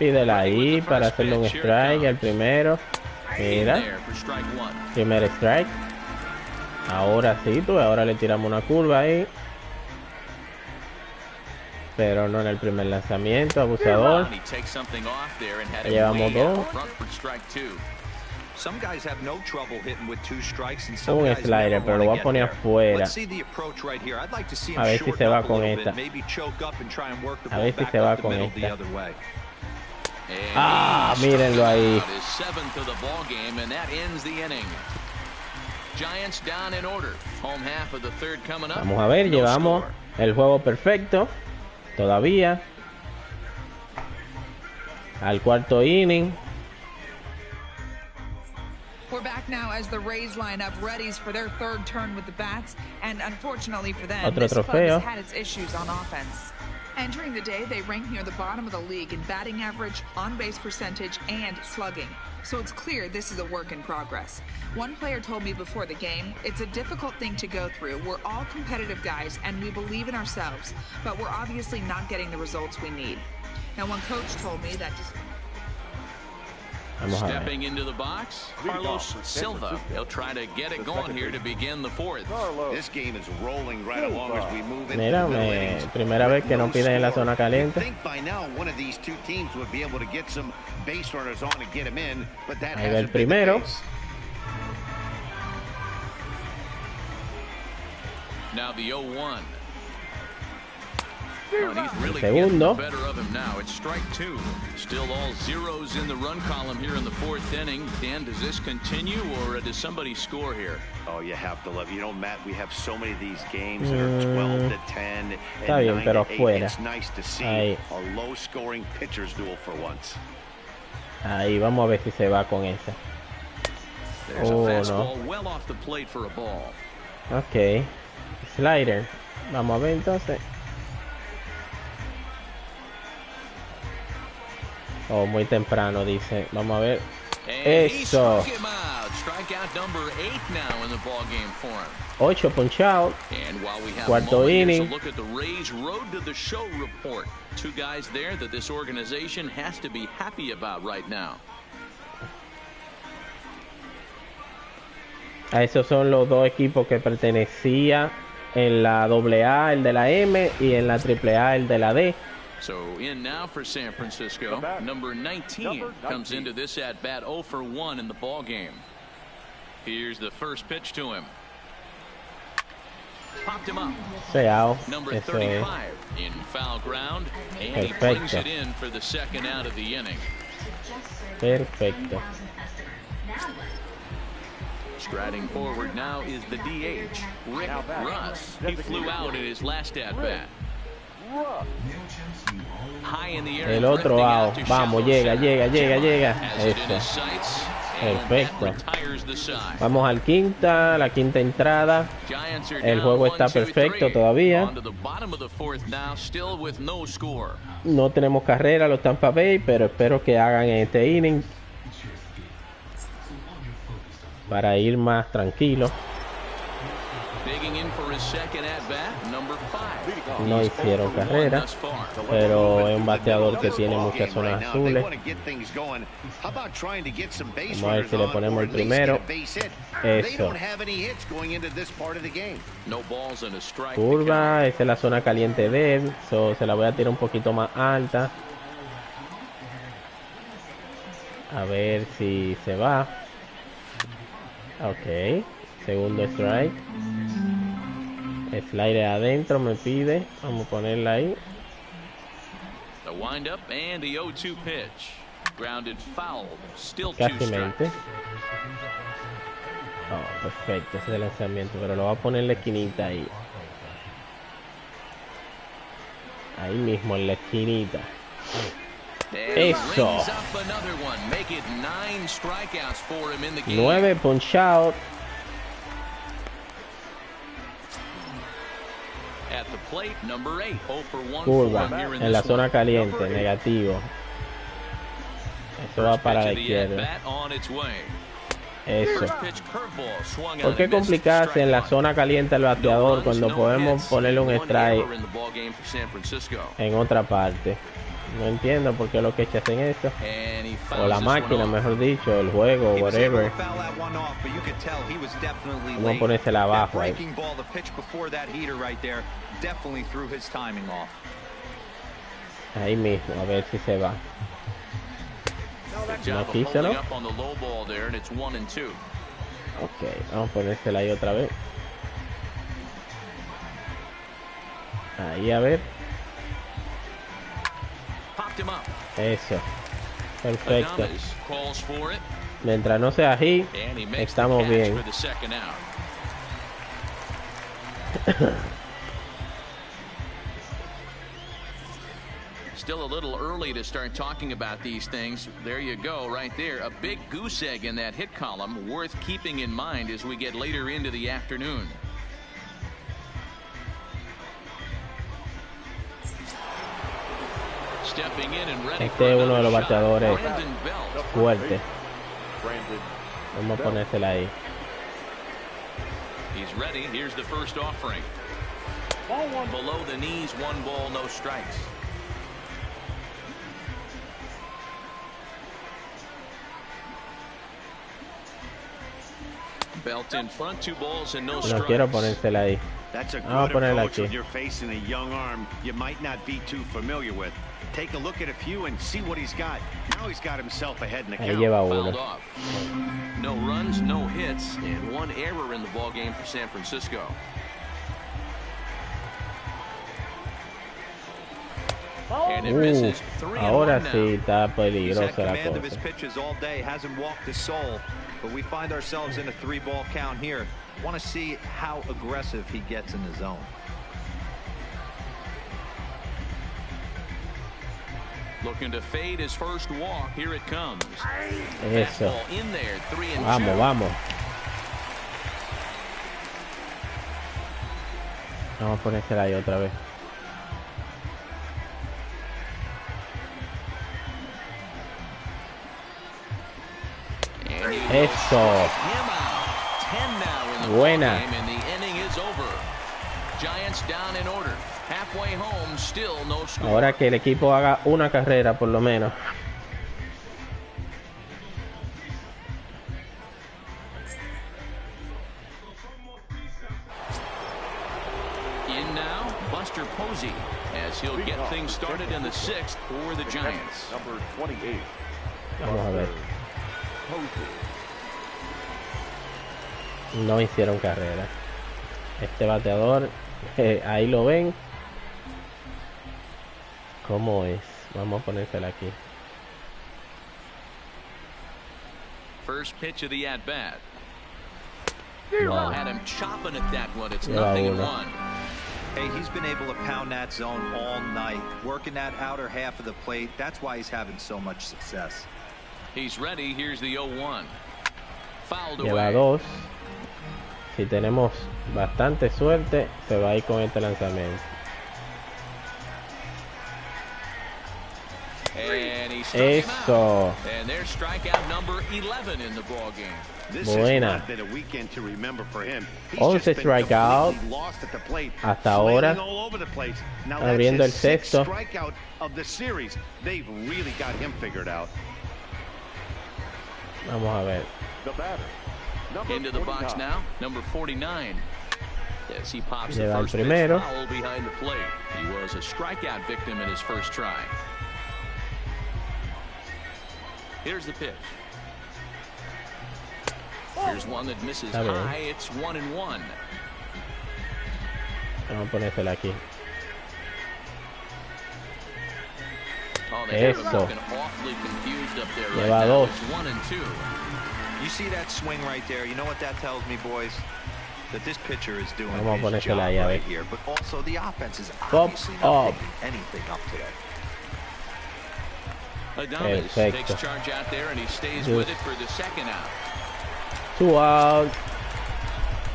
Pídela ahí para hacerle un strike al primero. Mira. Primer strike. Ahora sí, tú. Ahora le tiramos una curva ahí. Pero no en el primer lanzamiento, abusador. Ya llevamos 2. Un slider, pero lo voy a poner afuera. A ver si se va con esta. A ver si se va con esta. Ah, mírenlo ahí. Vamos a ver, llevamos el juego perfecto. Todavía. Al cuarto inning. We're back now as the Rays line up readies for their third turn with the bats, and unfortunately for them, this club has had its issues on offense. Entering the day, they rank near the bottom of the league in batting average, on-base percentage, and slugging. So it's clear this is a work in progress. One player told me before the game, it's a difficult thing to go through. We're all competitive guys, and we believe in ourselves, but we're obviously not getting the results we need. Now, one coach told me that... Stepping into the box, Carlos Silva. He'll try to get it going here to begin the fourth. This game is rolling right along as we move into Mira, primera vez que no piden en la zona caliente. think by now one of these two teams would be able to get some base runners on and get him in, but that Ahí va el primero. Now the 0-1. Oh, he's really Segundo. getting the better of him now. It's strike 2. Still all zeros in the run column here in the fourth inning. Dan, does this continue or does somebody score here? Oh, you have to love. You know, Matt, we have so many of these games that are 12 to 10 Está and bien, 9 pero to 8. afuera. It's nice to see Ahí. a low-scoring pitcher's duel for once. Ahí vamos a ver si se va con esa. There's a fastball well off the plate for a ball. Ok. Slider. Vamos a ver entonces. Oh, muy temprano, dice. Vamos a ver. Eso. 8 punch out. Cuarto inning. Look at the Rays road to the show report. Two guys there that this organization has to be happy about right now. A esos son los dos equipos que pertenecía en la AA, el de la M, y en la AAA, el de la D. So in now for San Francisco, number 19 comes into this at bat 0 for 1 in the ball game. Here's the first pitch to him. Popped him up. Number 35 in foul ground, and he brings it in for the second out of the inning. Perfecto. Striding forward now is the DH, Rick Russ. He flew out in his last at bat. El otro out. Vamos, llega. Eso. Perfecto. Vamos al la quinta entrada. El juego está perfecto todavía. No tenemos carrera los Tampa Bay, pero espero que hagan en este inning para ir más tranquilo. No hicieron carrera, pero es un bateador que tiene muchas zonas azules. Vamos a ver si le ponemos el primero. Eso. Curva, esa es la zona caliente de él. Se la voy a tirar un poquito más alta. A ver si se va. Ok. Segundo strike. Slider adentro me pide. Vamos a ponerla ahí. The wind up and the 0-2 pitch. Grounded foul. Still Casi mente. Oh, perfecto ese lanzamiento, pero lo voy a poner en la esquinita ahí. Ahí mismo en la esquinita. Eso. 9 punch out. Curva en la zona caliente, negativo. Eso va para la izquierda. Eso. ¿Por qué complicarse en la zona caliente el bateador cuando podemos ponerle un strike en otra parte? No entiendo por qué los queches hacen eso. O la máquina, mejor dicho, el juego, whatever. Vamos a ponérsela abajo ahí. Ahí mismo, a ver si se va. No quiso, ¿no? Ok, vamos a ponérsela ahí otra vez. Ahí, a ver. Eso. Perfecto. Mientras no sea así, estamos bien. Still a little early to start talking about these things. There you go, right there. A big goose egg in that hit column, worth keeping in mind as we get later into the afternoon. Este es uno de los bateadores fuertes. Vamos a ponérsela ahí. He's ready. Here's the first offering. Below the knees, 1 ball, no strikes. Belt in front, 2 balls and no strikes. No quiero ponérsela ahí. Vamos a ponerla aquí. You're facing a young arm you might not be too familiar with. Take a look at a few and see what he's got. Now he's got himself ahead in the count. Ahí lleva uno. No runs, no hits, and 1 error in the ball game for San Francisco. Ahora sí está peligrosa la cosa. But we find ourselves in a 3-ball count here. Want to see how aggressive he gets in the zone. Looking to fade his first walk. Here it comes. Eso. In there, 3-2. Vamos, vamos. Vamos a ponérsela ahí otra vez. Eso. Buena. Ahora que el equipo haga una carrera por lo menos. In now, Buster Posey, as he'll get things started in the 6th for the Giants. Number 28. Vamos a ver. No hicieron carrera. Este bateador, ahí lo ven. ¿Cómo es? Vamos a ponérsela aquí. First pitch of the at bat. No. Had him chopping at that one. It's 0-1. Hey, he's been able to pound that zone all night, working that outer half of the plate. That's why he's having so much success. He's ready. Here's the 0-1. Fouled Lleva away. 2. Si tenemos bastante suerte, se va a ir con este lanzamiento. Eso. And there's strikeout number 11 in the ball game. This Buena. has not been a weekend to remember for him. He's 11 just been strikeout completely lost at the plate, hasta ahora, flailing all over the place. Now abriendo el that's his 6th sexto. strikeout of the series. They've really got him figured out. Vamos a ver. The batter. Number Into the 49. box now, number 49. As he pops the Lleva el first pitch primero. foul behind the plate. He was a strikeout victim in his first try. Here's the pitch. Here's one that misses high. It's 1-1. Vamos a ponérsela aquí. Oh, they have him Eso. looking awfully confused up there right Lleva now. 2. It's 1-2. You see that swing right there? You know what that tells me, boys? That this pitcher is doing Vamos a his ponérsela job ahí, a ver. right here. But also the offense is Pop obviously up. not picking anything up today. Adames Perfecto. takes charge out there, and he stays Just with it for the second out. 2 out.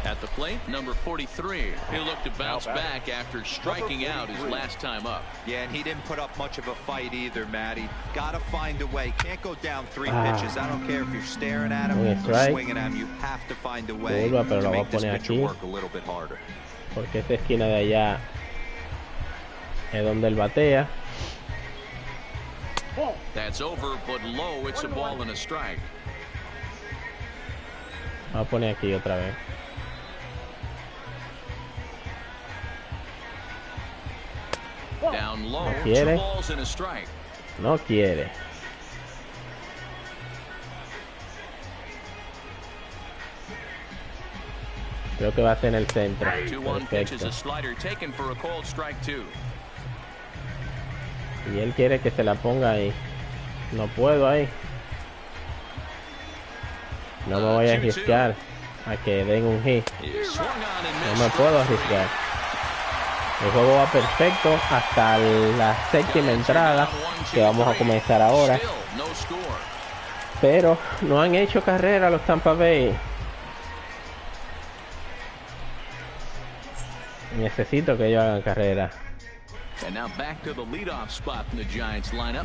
At the plate, number 43. He'll look to bounce back after striking out his last time up. Yeah, and he didn't put up much of a fight either, Matty. Gotta find a way. Can't go down 3 pitches. I don't care if you're staring at him or swinging at him. You have to find a way Pero to lo voy a make this poner pitcher aquí. work a little bit harder. Porque esta esquina de allá es donde él batea. That's over, but low. It's a ball and a strike. Vamos a poner aquí otra vez. Down low. No quiere. 2 balls and a strike. No quiere. Creo que va a ser en el centro. 2-1 pitch is a slider taken for a called strike 2. Y él quiere que se la ponga ahí. No puedo ahí. No me voy a arriesgar a que den un hit. No me puedo arriesgar. El juego va perfecto hasta la séptima entrada, que vamos a comenzar ahora. Pero no han hecho carrera los Tampa Bay. Necesito que ellos hagan carrera.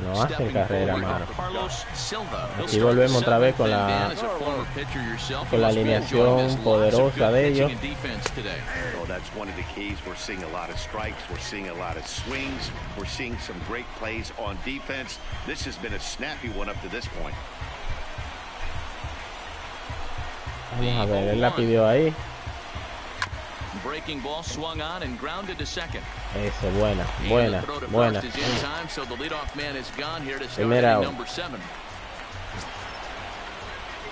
No hacen carrera, mano. Aquí volvemos otra vez con la alineación poderosa de ellos. That's one of the keys. We're seeing a lot of strikes. We're seeing a lot of swings. We're seeing some great plays on defense. This has been a snappy one up to this point. Vamos a ver, él la pidió ahí. Breaking ball swung on and grounded to second. Eso, buena, buena, buena. Primera out.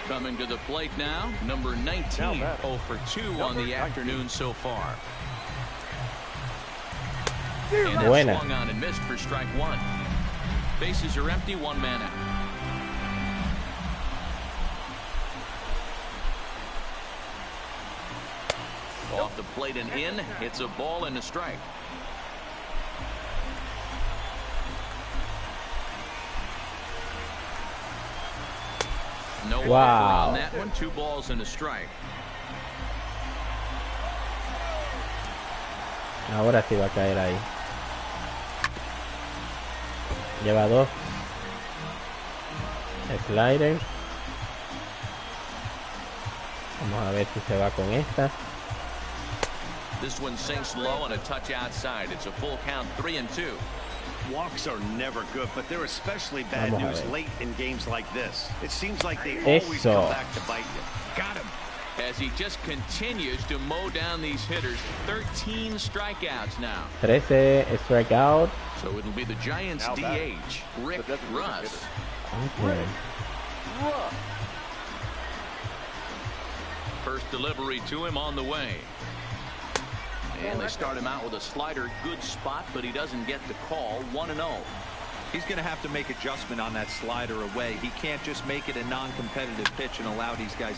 Coming to the plate now, number 19, 0 for 2 on the afternoon so far. And buena. Swung on and missed for strike 1. Bases are empty, 1 man out. Off the plate and in, it's a ball and a strike. No wow. On that one, 2 balls and a strike. Ahora sí va a caer ahí. Lleva 2. Slider. Vamos a ver si se va con esta. This one sinks low and a touch outside. It's a full count, 3-2. Walks are never good, but they're especially bad news late in games like this. It seems like they always come back to bite you. Got him. As he just continues to mow down these hitters. 13 strikeouts now. 13 strikeout. So it'll be the Giants DH, Rick Russ. Okay. First delivery to him on the way. And they start him out with a slider, good spot, but he doesn't get the call. 1-0. He's going to have to make adjustment on that slider away. He can't just make it a non-competitive pitch and allow these guys.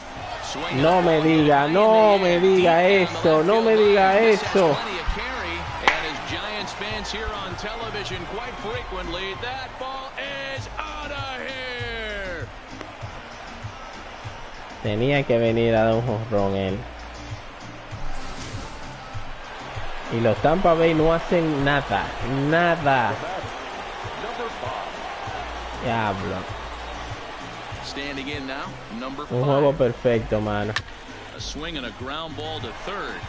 No me diga, no me diga eso, no me diga eso. And as Giants fans here on television quite frequently, that ball is out of here. Tenía que venir a dar un jonrón él. Y los Tampa Bay no hacen nada, nada. Diablo. Un juego perfecto, mano. A swing and a ground ball to third.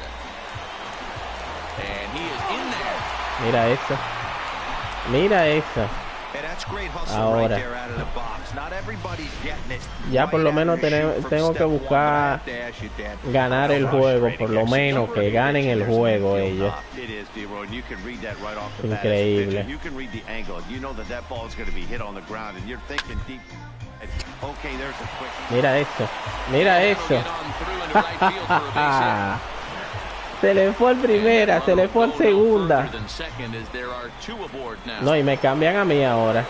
And he is in there. Mira eso. Mira eso. Ahora. Ya por lo menos tengo que buscar ganar el juego, por lo menos que ganen el juego ellos. Increíble. Mira eso, mira eso. Se le fue al primera, se le fue al segunda. No, y me cambian a mí ahora.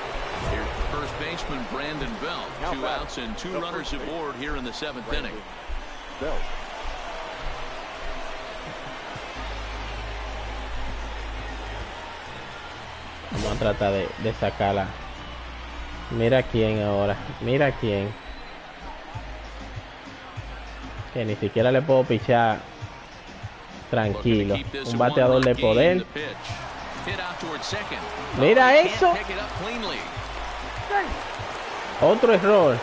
Vamos a tratar de sacarla. Mira quién ahora, mira quién. Que ni siquiera le puedo pichar tranquilo. Un bateador de poder. Mira eso. Otro error.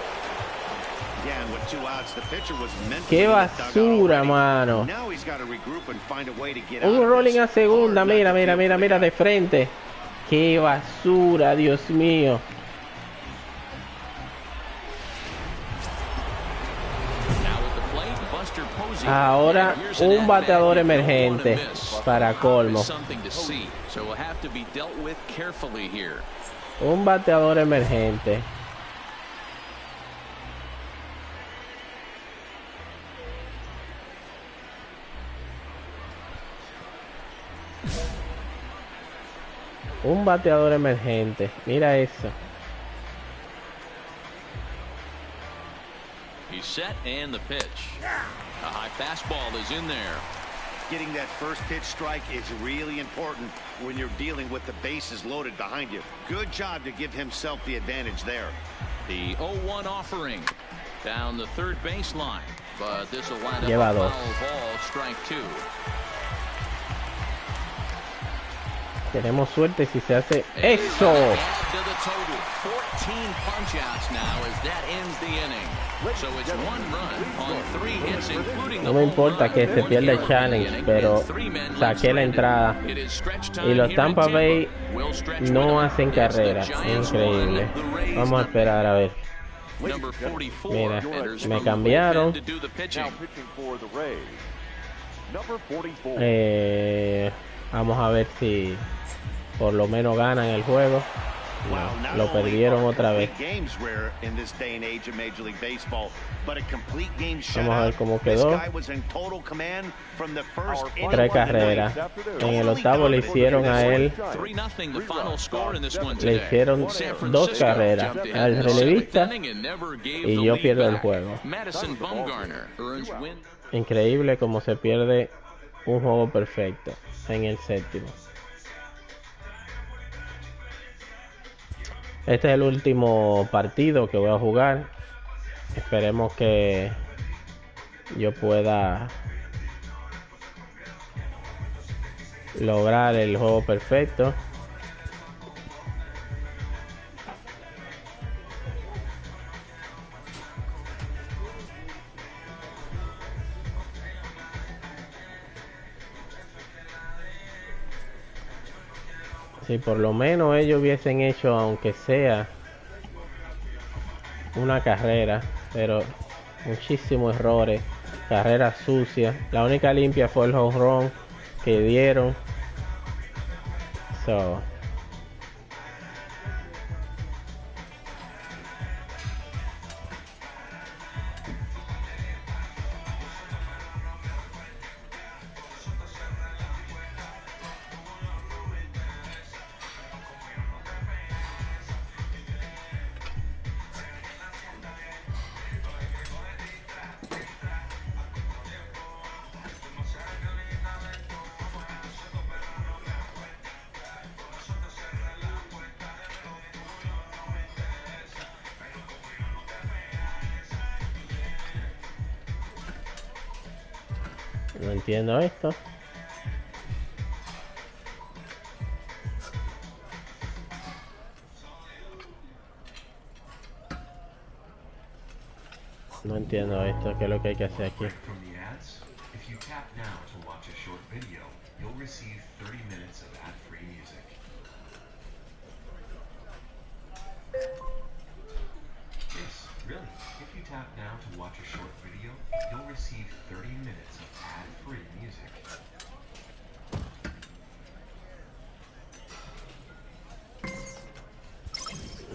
Qué basura, mano. Un rolling a segunda. Mira, mira, mira, mira de frente. Qué basura, Dios mío. Ahora un bateador emergente para colmo. Un bateador emergente. Un bateador emergente. Mira eso. He's set and the pitch. A high fastball is in there. Getting that first pitch strike is really important when you're dealing with the bases loaded behind you. Good job to give himself the advantage there. The 0-1 offering down the third baseline, but this will wind up Lleva a dos. foul ball, strike 2. Tenemos suerte si se hace eso. To the total, 14 punch-outs now as that ends the inning. So it's 1 run on 3 hits, including No me importa que se pierda el challenge, pero saqué la entrada. Y los Tampa Bay no hacen carrera. Increíble. Vamos a esperar a ver. Mira, me cambiaron. Vamos a ver si por lo menos ganan el juego. No, lo perdieron otra vez. Vamos a ver cómo quedó. 3 carreras. En el octavo le hicieron a él. Le hicieron 2 carreras al relevista y yo pierdo el juego. Increíble cómo se pierde un juego perfecto en el séptimo. Este es el último partido que voy a jugar. Esperemos que yo pueda lograr el juego perfecto. Si por lo menos ellos hubiesen hecho, aunque sea una carrera, pero muchísimos errores, carreras sucias. La única limpia fue el home run que dieron. No entiendo esto. No entiendo esto. ¿Qué es lo que hay que hacer aquí?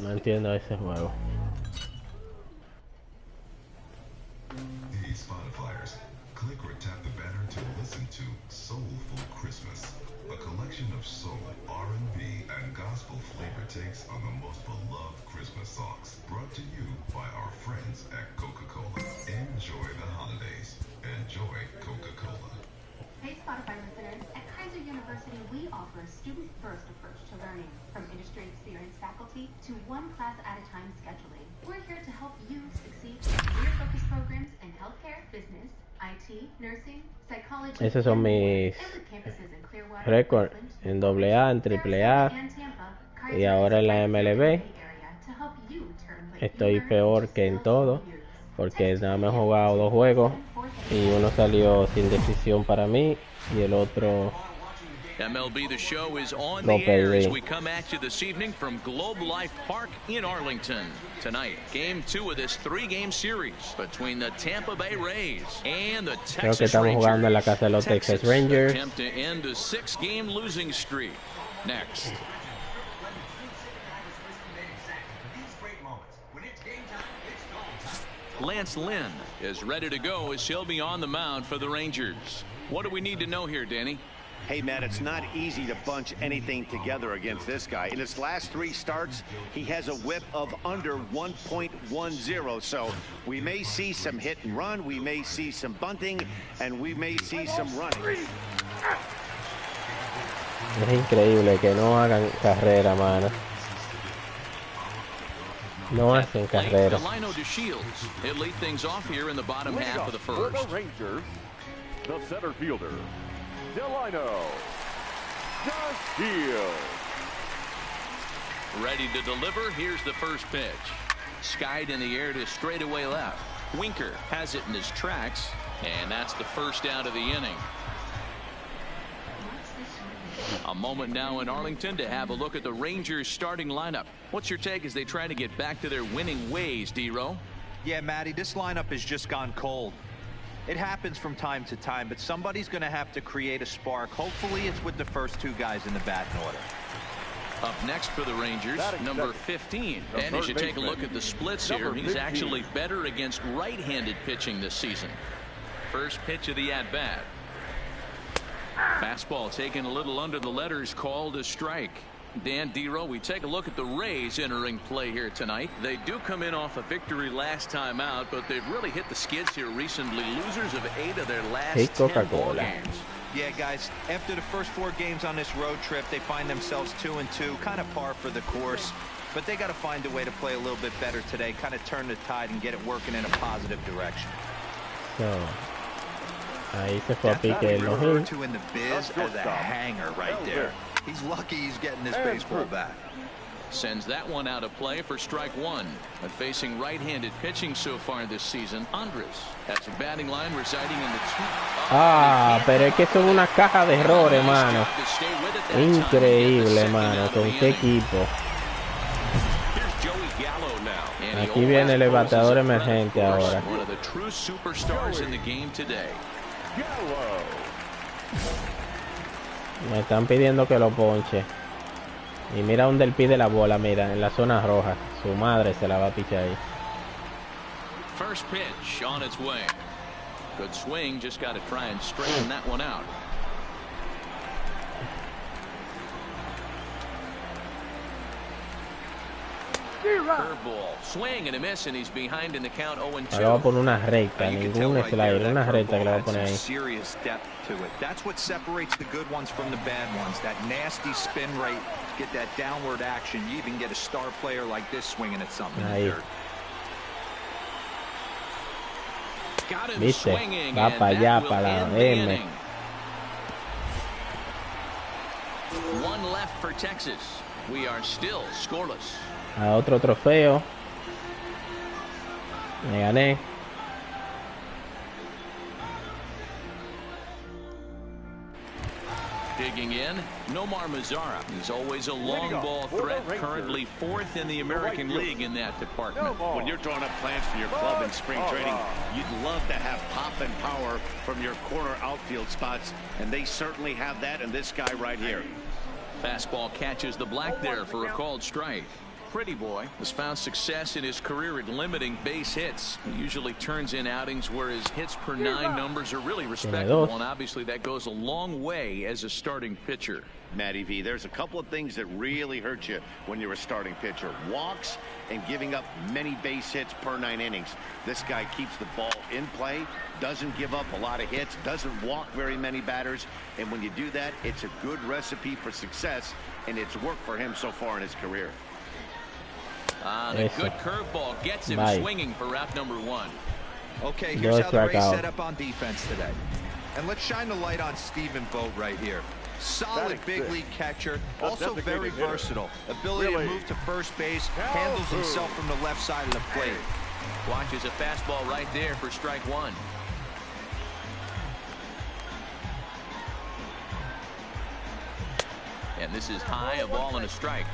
No entiendo ese juego. Hey Spotifyers, click or tap the banner to listen to Soulful Christmas, a collection of soul, R&B, and gospel flavor takes on the most beloved Christmas songs, brought to you by our friends at Coca-Cola. Enjoy the holidays. Enjoy Coca-Cola. Hey Spotify listeners, at Kaiser University we offer a student-first approach to learning, from industry-experienced faculty to one class at a time scheduling. We're here to help you succeed in career-focused programs in healthcare, business, IT, nursing, psychology, Esos son mis récords en AA, en AAA y ahora en la MLB. Estoy peor que en todo porque nada más he jugado 2 juegos y uno salió sin decisión para mí y el otro MLB The Show is on the air as we come at you this evening from Globe Life Park in Arlington. Tonight, Game 2 of this 3-game series between the Tampa Bay Rays and the Texas Rangers. Jugando en la casa de los Texas Rangers. Attempt to end a 6-game losing streak. Next. Lance Lynn is ready to go as he'll be on the mound for the Rangers. What do we need to know here, Danny? Hey, Matt, it's not easy to bunch anything together against this guy. In his last 3 starts, he has a whip of under 1.10. So we may see some hit and run, we may see some bunting, and we may see some running. Es increíble que no hagan carrera, mano. No hacen carrera. It lead things off here in the bottom half of the first. For the Rangers, the center fielder, Delino. Ready to deliver. Here's the first pitch. Skied in the air to straightaway left. Winker has it in his tracks, and that's the first out of the inning. A moment now in Arlington to have a look at the Rangers starting lineup. What's your take as they try to get back to their winning ways, D-Row? Yeah, Matty, this lineup has just gone cold. It happens from time to time, but somebody's going to have to create a spark. Hopefully it's with the first 2 guys in the batting order. Up next for the Rangers, number 15. And as you take a look at the splits here, he's actually better against right-handed pitching this season. First pitch of the at-bat. Fastball taken a little under the letters, called a strike. Dan, D-Row, we take a look at the Rays entering play here tonight. They do come in off a victory last time out, but they've really hit the skids here recently. Losers of 8 of their last 10 ball games. Yeah, guys, after the first 4 games on this road trip, they find themselves 2-2, kind of par for the course. But they got to find a way to play a little bit better today, kind of turn the tide and get it working in a positive direction. So, ahí se fue a pique el ojín. To in the biz as a hanger right there. He's lucky he's getting this baseball back. Sends that one out of play for strike 1. But facing right-handed pitching so far this season, Andres has a batting line residing in the 2. Pero es que son una caja de errores, mano. Increíble, mano. ¿Con qué equipo? Aquí viene el bateador emergente ahora. One of the true superstars in the game today. Me están pidiendo que lo ponche. Y mira donde él pide la bola, mira, en la zona roja. Su madre se la va a pichar ahí. First pitch on its way. Good swing, just got to try and straighten that one out. Curveball, swing and a miss, and he's behind in the count 0-2. Le va a poner una recta, ningún slider, una recta que le va a poner ahí. Serious depth to it. That's what separates the good ones from the bad ones. That nasty spin rate, get that downward action. You even get a star player like this swinging at something. Ahí. Got him Viste, swinging, va para allá, para la M. One left for Texas. We are still scoreless. A otro trofeo. Me gané. Digging in, Nomar Mazara. He's always a long ball threat, currently 4th in the American League in that department. When you're drawing up plans for your club in spring training, you'd love to have pop and power from your corner outfield spots, and they certainly have that in this guy right here. Fastball catches the black there for a called strike. Pretty Boy has found success in his career at limiting base hits. He usually turns in outings where his hits per 9 numbers are really respectable, and obviously that goes a long way as a starting pitcher. Matty V, there's a couple of things that really hurt you when you're a starting pitcher. Walks and giving up many base hits per 9 innings. This guy keeps the ball in play, doesn't give up a lot of hits, doesn't walk very many batters, and when you do that, it's a good recipe for success, and it's worked for him so far in his career. The good curveball gets him swinging for route number 1. Okay, here's how the Rays set up on defense today. And let's shine the light on Stephen Vogt right here. Solid big league catcher, also very versatile. Ability to move to first base, handles himself from the left side of the plate. Watches a fastball right there for strike 1. And this is high, a ball and a strike.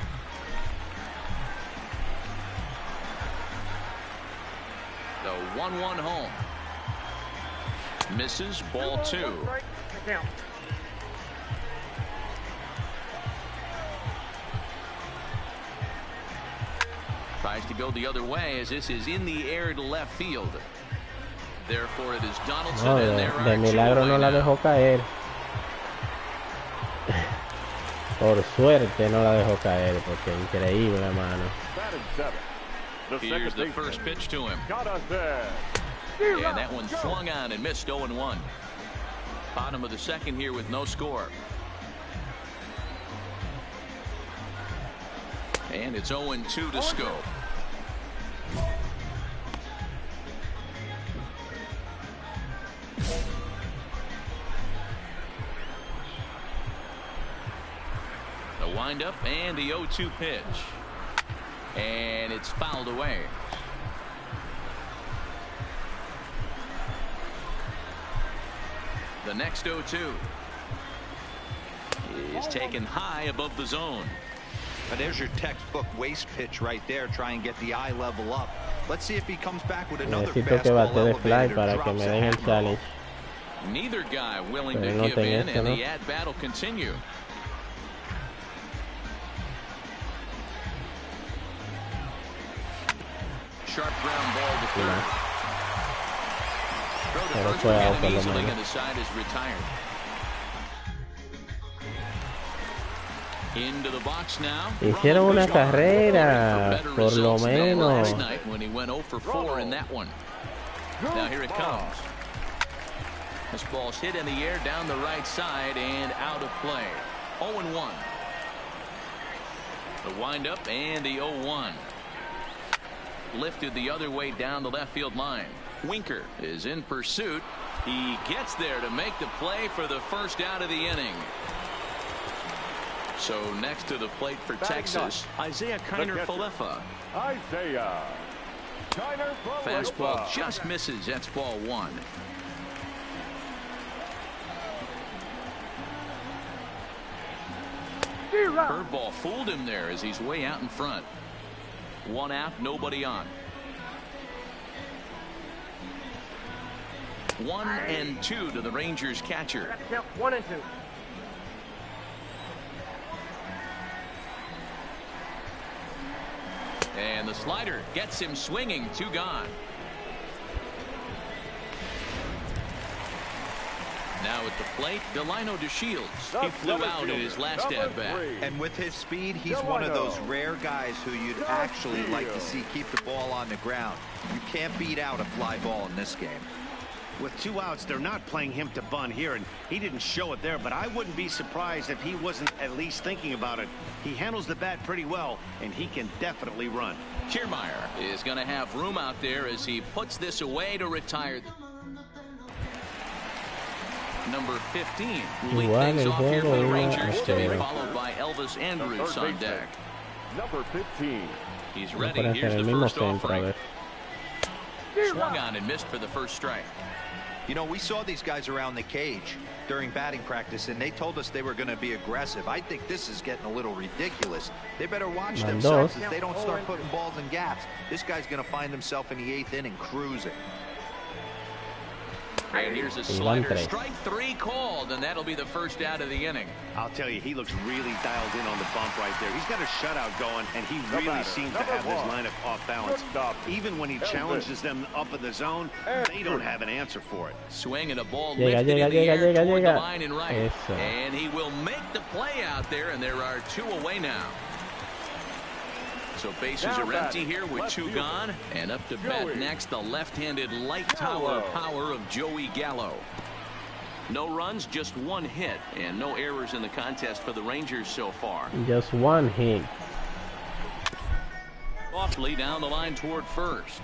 The 1-1 home. Misses, ball 2. Tries to go the other way as this is in the air to left field. Therefore it is Donaldson, and there are de milagro no la dejó caer. Por suerte no la dejó caer, porque increíble, mano. Here's the first pitch to him. And that one swung on and missed. 0-1. Bottom of the second here with no score. And it's 0-2 to Scope. The windup and the 0-2 pitch. And it's fouled away. The next 0-2 is taken high above the zone. But there's your textbook waste pitch right there. Try and get the eye level up. Let's see if he comes back with another fastball elevated or drops a hammer. Neither guy willing to give in, and the at-bat will continue. Sharp ground ball to third. Throw to first, get him easily, and the side is retired. Into the box now. Hicieron una carrera, por lo menos. Last night when he went 0 for 4 in that one. Now here it comes. This ball's hit in the air down the right side and out of play. 0-1. The windup and the 0-1. Lifted the other way down the left field line. Winker is in pursuit. He gets there to make the play for the first out of the inning. So next to the plate for Texas, Isaiah Kiner-Falefa. Fastball just misses. That's ball 1. Curveball fooled him there as he's way out in front. 1 out, nobody on. 1-2 to the Rangers catcher. 1-2. And the slider gets him swinging. 2 gone. Now at the plate, Delino DeShields. He flew out in his last at-bat. And with his speed, he's one of those rare guys who you'd actually like to see keep the ball on the ground. You can't beat out a fly ball in this game. With 2 outs, they're not playing him to bunt here, and he didn't show it there, but I wouldn't be surprised if he wasn't at least thinking about it. He handles the bat pretty well, and he can definitely run. Kiermaier is going to have room out there as he puts this away to retire. Number 15 will lead things off here for the Rangers, to be followed by Elvis Andrus on deck. Number 15. He's ready. Here's the first offering. Swung on and missed for the first strike. You know, we saw these guys around the cage during batting practice, and they told us they were going to be aggressive. I think this is getting a little ridiculous. They better watch themselves as they don't start putting balls in gaps. This guy's going to find himself in the 8th inning cruising. And here's a slider. Strike 3 called, and that'll be the first out of the inning. I'll tell you, he looks really dialed in on the bump right there. He's got a shutout going, and he really seems to have this lineup off balance. Even when he challenges them up in the zone, they don't have an answer for it. Swing and a ball lifted in the air toward the line and right. And he will make the play out there, and there are 2 away now. So bases are empty here with 2 gone, and up to bat next, the left-handed light tower power of Joey Gallo. No runs, just 1 hit, and no errors in the contest for the Rangers so far. Just 1 hit. Softly down the line toward first.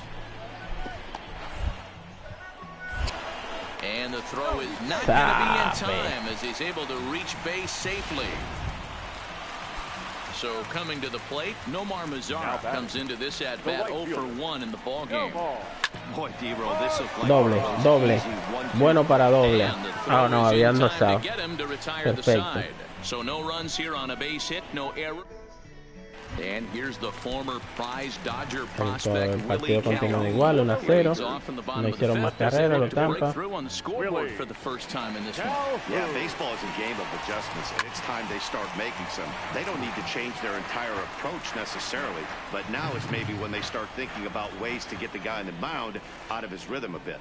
And the throw is not going to be in time as he's able to reach base safely. So coming to the plate, Nomar Mazara comes into this at-bat 0 for 1 in the ballgame. Boy, D-Roll, this is like doble. Bueno para doble. Oh, no, habían 2 outs. Perfecto. So no runs here on a base hit, no error. And here's the former prize Dodger prospect. El partido continúa igual, 1-0. No hicieron más carreras los Tampa. Really? For the first time in this one. Yeah, baseball is a game of adjustments, and it's time they start making some. They don't need to change their entire approach necessarily, but now is maybe when they start thinking about ways to get the guy on the mound out of his rhythm a bit.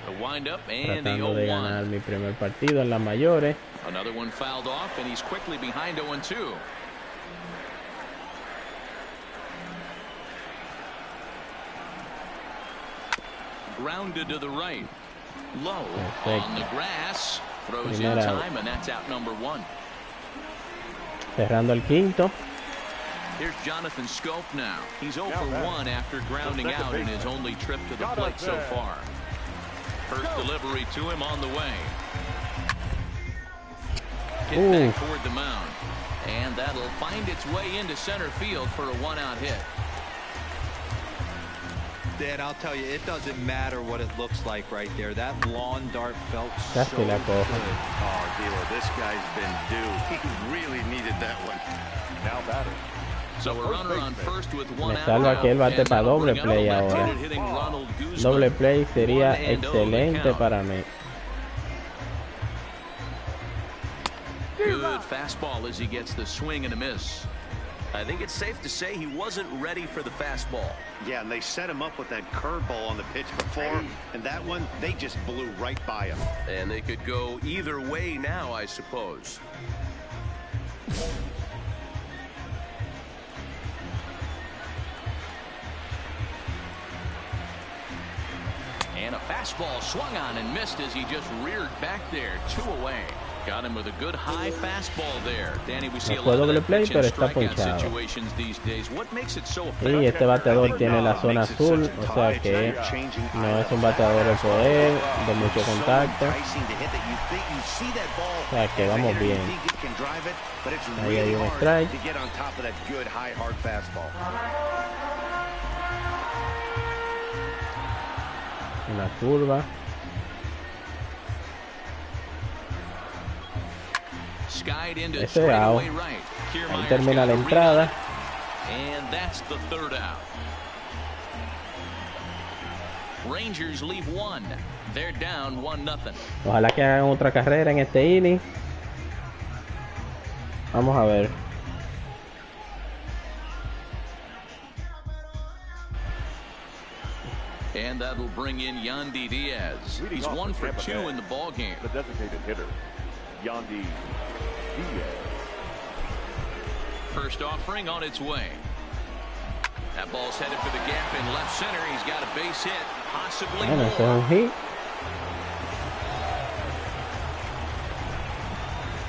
The wind up and the 0-1. Tratando de ganar mi primer partido en las mayores. Another one fouled off, and he's quickly behind 0-2. Grounded to the right. Low on the grass. Throws in time, and that's out number 1. Cerrando el quinto. Here's Jonathan Scope now. He's 0 for 1 after grounding out in his only trip to the plate so far. First delivery to him on the way. Hit back toward the mound. And that'll find its way into center field for a 1-out hit. Dan, I'll tell you, it doesn't matter what it looks like right there. That lawn dart felt so good. Oh, Dilo, this guy's been due. He really needed that one. Now batter. So a runner on first with 1 out. Salva que él bate para doble play ahora. Doble play sería excelente para mí. Good fastball as he gets the swing and a miss. I think it's safe to say he wasn't ready for the fastball. Yeah, and they set him up with that curveball on the pitch before, and that one, they just blew right by him. And they could go either way now, I suppose. And a fastball swung on and missed as he just reared back there. 2 away. Got him with a good high fastball there. Danny, we see a lot of that pitch and strikeout situations these days. What makes it so effective? Y este bateador tiene la zona azul, o sea que no es un bateador de poder, de mucho contacto. O sea que vamos bien. Ahí hay un strike. Una curva. Ese es out. Ahí termina la entrada. And that's the 3rd out. Rangers leave 1. They're down 1-0. Ojalá que hagan otra carrera en este inning. Vamos a ver. And that'll bring in Yandy Diaz. He's 1 for 2 in the ball game. The designated hitter, Yandy Diaz. First offering on its way. That ball's headed for the gap in left center. He's got a base hit, possibly more.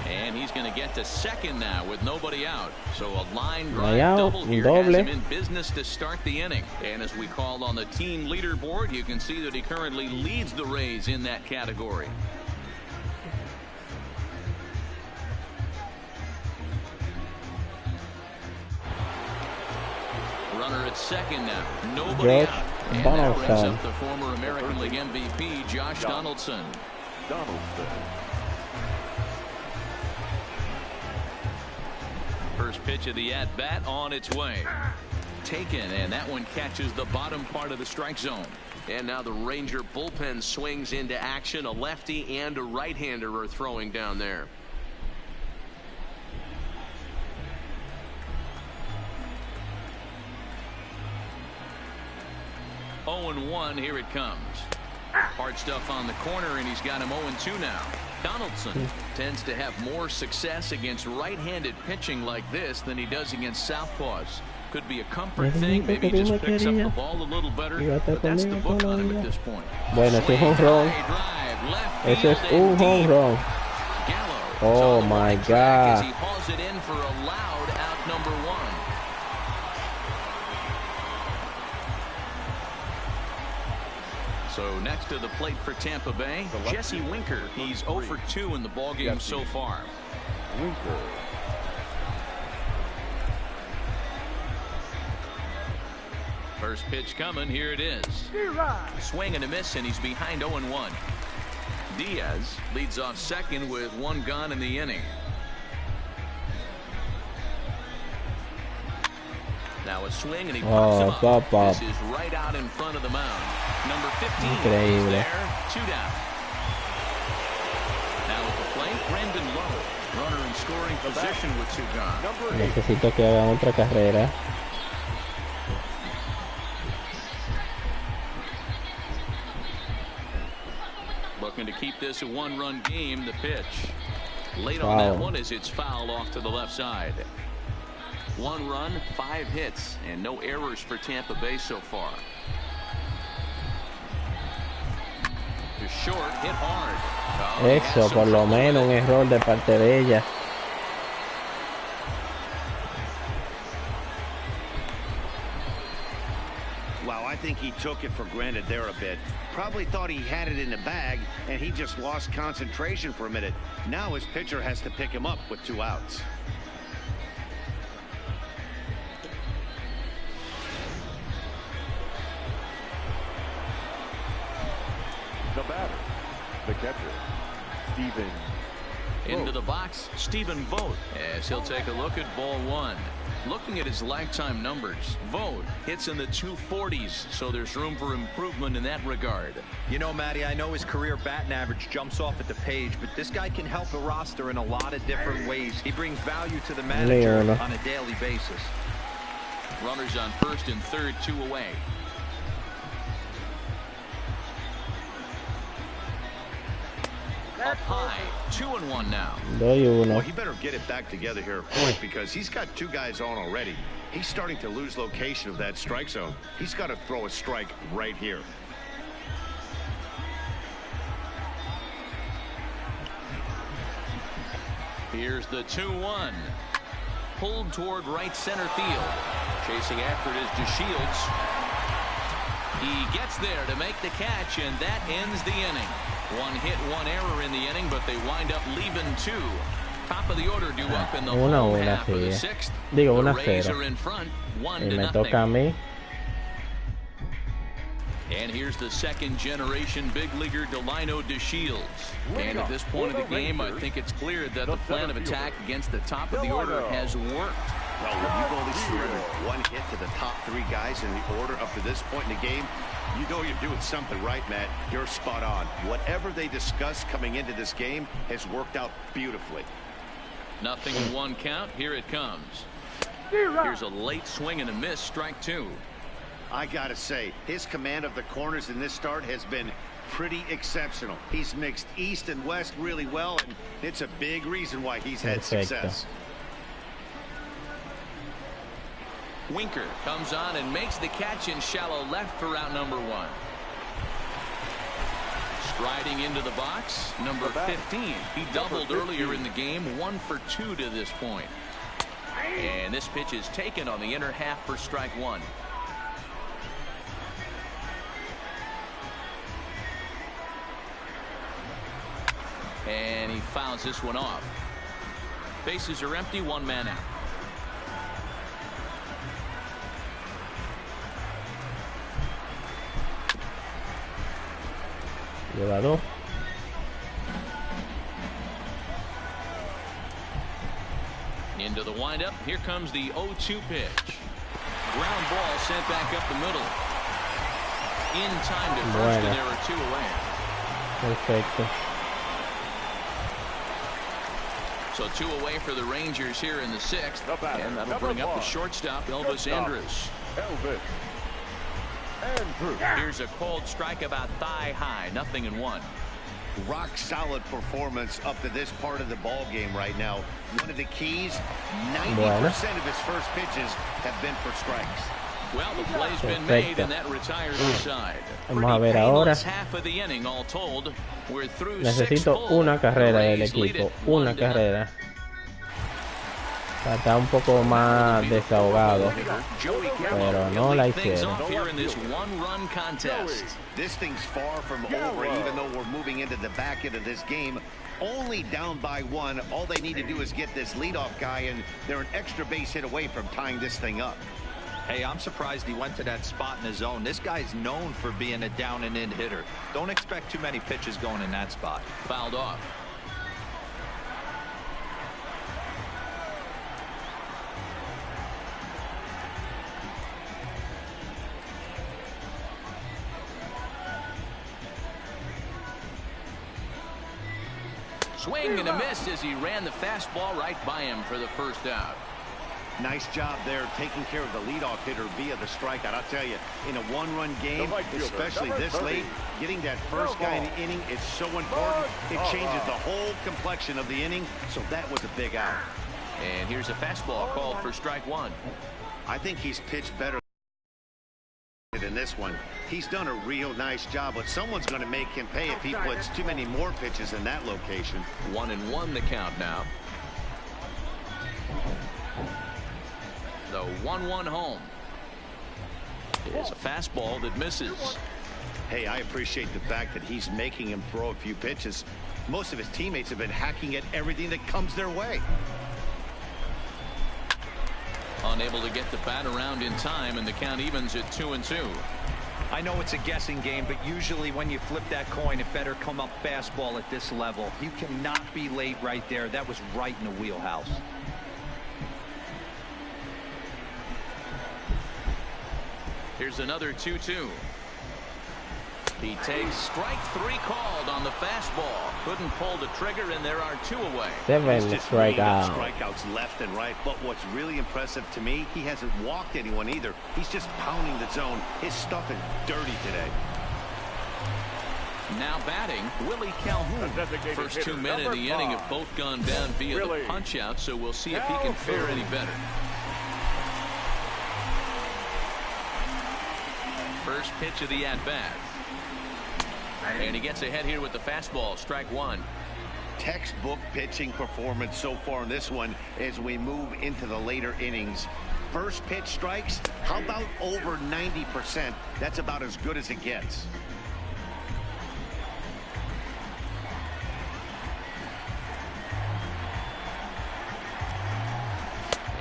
And he's going to get to second now with nobody out. So a line drive double here has him in business to start the inning. And as we call on the team leaderboard, you can see that he currently leads the Rays in that category. Runner at second now. Nobody out. And that brings up the former American League MVP, Josh Donaldson. First pitch of the at-bat on its way. Taken, and that one catches the bottom part of the strike zone. And now the Ranger bullpen swings into action. A lefty and a right-hander are throwing down there. Oh-1, here it comes. Hard stuff on the corner, and he's got him 0-2 now. Donaldson tends to have more success against right-handed pitching like this than he does against southpaws. Could be a comfort thing. Maybe he just picks up the ball a little better. But that's the book on him at this point. Bueno, ese es un home run. Ese es un home run. Oh my God. He hauls it in for a loud out number 1. So next to the plate for Tampa Bay, Jesse Winker. He's 0 for 2 in the ballgame so far. Winker. First pitch coming. Here it is. Swing and a miss, and he's behind 0-1. Diaz leads off second with 1 gone in the inning. Now a swing and he pops him up. Pop. This is right out in front of the mound. Number 15 Increíble. is there. 2 down. Now at the plate, Brandon Lowe. Runner in scoring position with 2 gone. Necesito que hagan otra carrera. Looking to keep this a 1-run game. The pitch. Late on that one as it's fouled off to the left side. 1 run, 5 hits, and no errors for Tampa Bay so far. To short, hit hard. Eso, por lo menos un error de parte de ella. Wow, I think he took it for granted there a bit. Probably thought he had it in the bag, and he just lost concentration for a minute. Now his pitcher has to pick him up with 2 outs. The batter, the catcher, Stephen. Into the box, Stephen Vogt, as he'll take a look at ball 1. Looking at his lifetime numbers, Vogt hits in the 240s, so there's room for improvement in that regard. You know, Matty, I know his career batting average jumps off at the page, but this guy can help a roster in a lot of different ways. He brings value to the manager on a daily basis. Runners on first and third, 2 away. Up high, 2-1 now. Well, he better get it back together here because he's got 2 guys on already. He's starting to lose location of that strike zone. He's got to throw a strike right here. Here's the 2-1. Pulled toward right center field. Chasing after it is DeShields. He gets there to make the catch, and that ends the inning. 1 hit, 1 error in the inning, but they wind up leaving 2. Top of the order due up in the home half of the 6th. Digo, the 1-0. Rays are in front, 1-0. Me toca a mí. And here's the second generation big leaguer Delino DeShields. And at this point of the game, I think it's clear that the plan of attack against the top of the order has worked. Well, when you've only surrendered 1 hit to the top 3 guys in the order up to this point in the game, you know you're doing something right, Matt. You're spot on. Whatever they discussed coming into this game has worked out beautifully. Nothing in 1 count. Here it comes. Here's a late swing and a miss. Strike 2. I gotta say, his command of the corners in this start has been pretty exceptional. He's mixed east and west really well, and it's a big reason why he's had success. Winker comes on and makes the catch in shallow left for out number 1. Striding into the box, number 15. He doubled earlier in the game, 1 for 2 to this point. And this pitch is taken on the inner half for strike 1. And he fouls this one off. Bases are empty, 1 man out. Llevado. Into the windup. Here comes the 0-2 pitch. Ground ball sent back up the middle. In time to first, and there are 2 away. Perfecto. So 2 away for the Rangers here in the 6th. And that'll bring up the shortstop, Elvis Andrus. Here's a cold strike about thigh high, 0-1. Rock solid performance up to this part of the ball game right now. One of the keys, 90% of his first pitches have been for strikes. Well, the play's been made, and that retires the side. Vamos a ver ahora. Half of the inning, all told. We're through. Necesito una carrera del equipo, una carrera. Está un poco más desahogado, pero no la hicieron. This thing's far from over, even though we're moving into the back end of this game. Only down by 1. All they need to do is get this leadoff guy, and they're an extra base hit away from tying this thing up. Hey, I'm surprised he went to that spot in his zone. This guy's known for being a down and in hitter. Don't expect too many pitches going in that spot. Fouled off. Swing and a miss as he ran the fastball right by him for the first out. Nice job there taking care of the leadoff hitter via the strikeout. I'll tell you, in a one-run game, especially this late, getting that first guy in the inning is so important. It changes the whole complexion of the inning, so that was a big out. And here's a fastball called for strike one. I think he's pitched better in this one. He's done a real nice job, but someone's going to make him pay if he puts too many more pitches in that location. 1-1 the count now. The 1-1 home is a fastball that misses. Hey, I appreciate the fact that he's making him throw a few pitches. Most of his teammates have been hacking at everything that comes their way. Unable to get the bat around in time, and the count evens at 2-2. I know it's a guessing game, but usually when you flip that coin, it better come up fastball at this level. You cannot be late right there. That was right in the wheelhouse. Here's another 2-2. He takes strike three called on the fastball. Couldn't pull the trigger, and there are two away. 7 strikeouts. Strikeouts left and right, but what's really impressive to me, he hasn't walked anyone either. He's just pounding the zone. His stuff is dirty today. Now batting, Willie Calhoun. First 2 men in the inning have both gone down via the punch-out, so we'll see if he can fare any better. First pitch of the at-bat. And he gets ahead here with the fastball, strike one. Textbook pitching performance so far in this one as we move into the later innings. First pitch strikes, how about over 90%? That's about as good as it gets.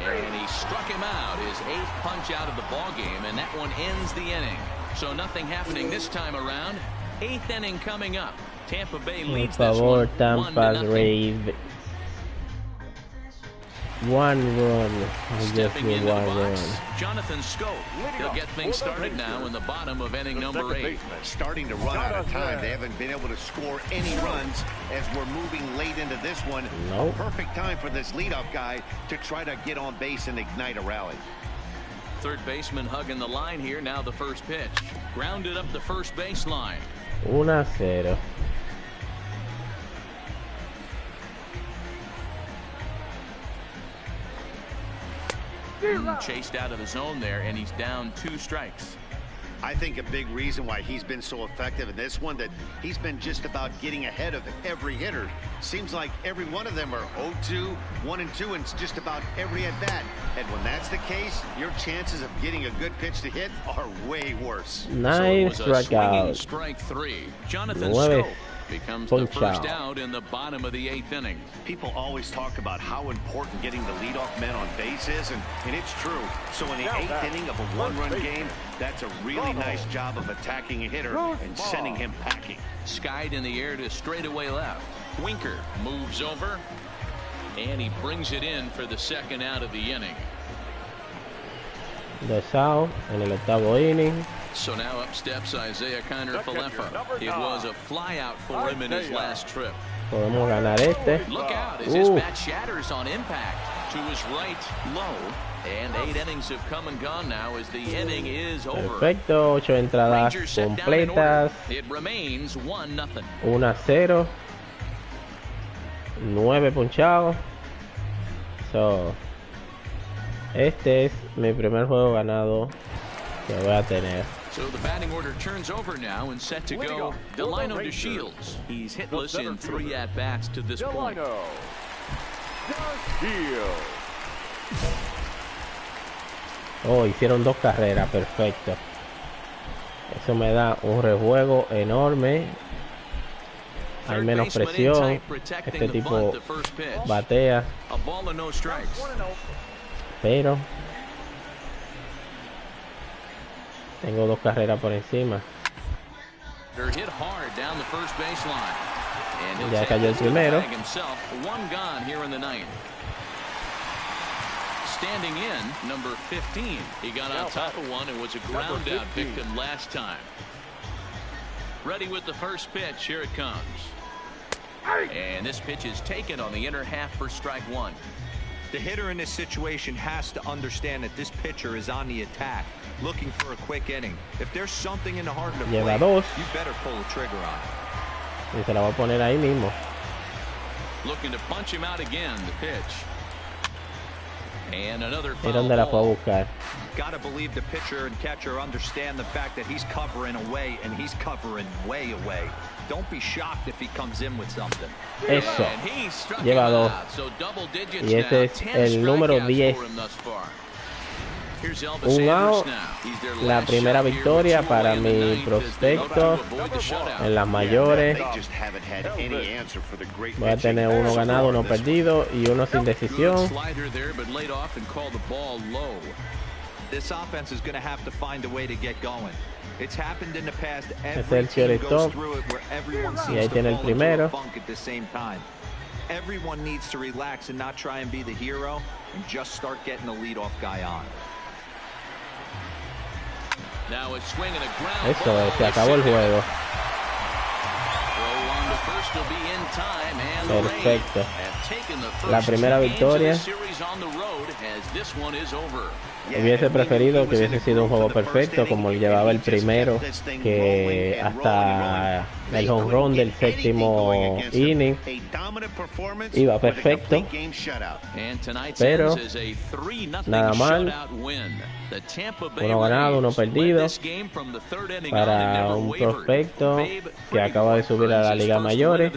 And he struck him out, his 8th punch out of the ball game, and that one ends the inning. So nothing happening this time around. 8th inning coming up. Tampa Bay leads this one 1-0. 1 run. Stepping into the box, Jonathan Scope. He'll get things started now in the bottom of inning number 8. Starting to run out of time. They haven't been able to score any runs as we're moving late into this one. Nope. Perfect time for this leadoff guy to try to get on base and ignite a rally. Third baseman hugging the line here. Now the first pitch. Grounded up the first baseline. 1-0. Chased out of the zone there, and he's down 2 strikes. I think a big reason why he's been so effective in this one, that he's been just about getting ahead of every hitter. Seems like every one of them are 0-2, 1-2, and it's just about every at-bat. And when that's the case, your chances of getting a good pitch to hit are way worse. 9 strikeouts. Strike 3. Jonathan Scope becomes the first out in the bottom of the 8th inning. People always talk about how important getting the leadoff man on base is, and it's true. So in the 8th inning of a 1-run game, that's a really nice job of attacking a hitter and sending him packing. Skied in the air to straightaway left. Winker moves over, and he brings it in for the second out of the inning. 2 out en el 8º inning. So now up steps Isaiah Kiner-Falefa. It was a flyout for him in his last trip. Podemos ganar este. Look out as his bat shatters on impact to his right low. And 8 innings have come and gone now as the inning is over. Perfecto, 8 entradas completas. It remains 1-0. 1-0. 9 ponchados. So, este es mi primer juego ganado que voy a tener. So the batting order turns over now and set to go. Delino DeShields. He's hitless in 3 at-bats to this point. Oh, hicieron 2 carreras, perfecto. Eso me da un rejuego enorme. Hay menos presión. Este tipo batea. Pero tengo 2 carreras por encima. Ya cayó el primero. Standing in, number 15. He got on top of one and was a ground out victim last time. Ready with the first pitch. Here it comes. And this pitch is taken on the inner half for strike one. The hitter in this situation has to understand that this pitcher is on the attack, looking for a quick inning. If there's something in the heart of the plate, you better pull the trigger on it. Y se la va a poner ahí mismo. Looking to punch him out again, the pitch. And another ¿Y dónde la fue a buscar? Gotta believe the pitcher and catcher understand the fact that he's covering away, and he's covering way away. Don't be shocked if he comes in with something. Eso. Lleva 2. Y este es el número 10. Un out. La primera victoria para mi prospecto en las mayores. Voy a tener 1 ganado, 1 perdido y 1 sin decisión. This offense is going to have to find a way to get going. It's happened in the past. Every team goes through it where everyone seems to fall into a funk at the same time. Everyone needs to relax and not try and be the hero and just start getting the leadoff guy on. Now it's swinging a ground. Eso es, se acabó el juego. Perfecto. La primera victoria. Hubiese preferido que hubiese sido un juego perfecto como llevaba el primero, que hasta el home run del 7º inning iba perfecto, pero nada mal. 1 ganado, 1 perdido para un prospecto que acaba de subir a la Liga Mayores.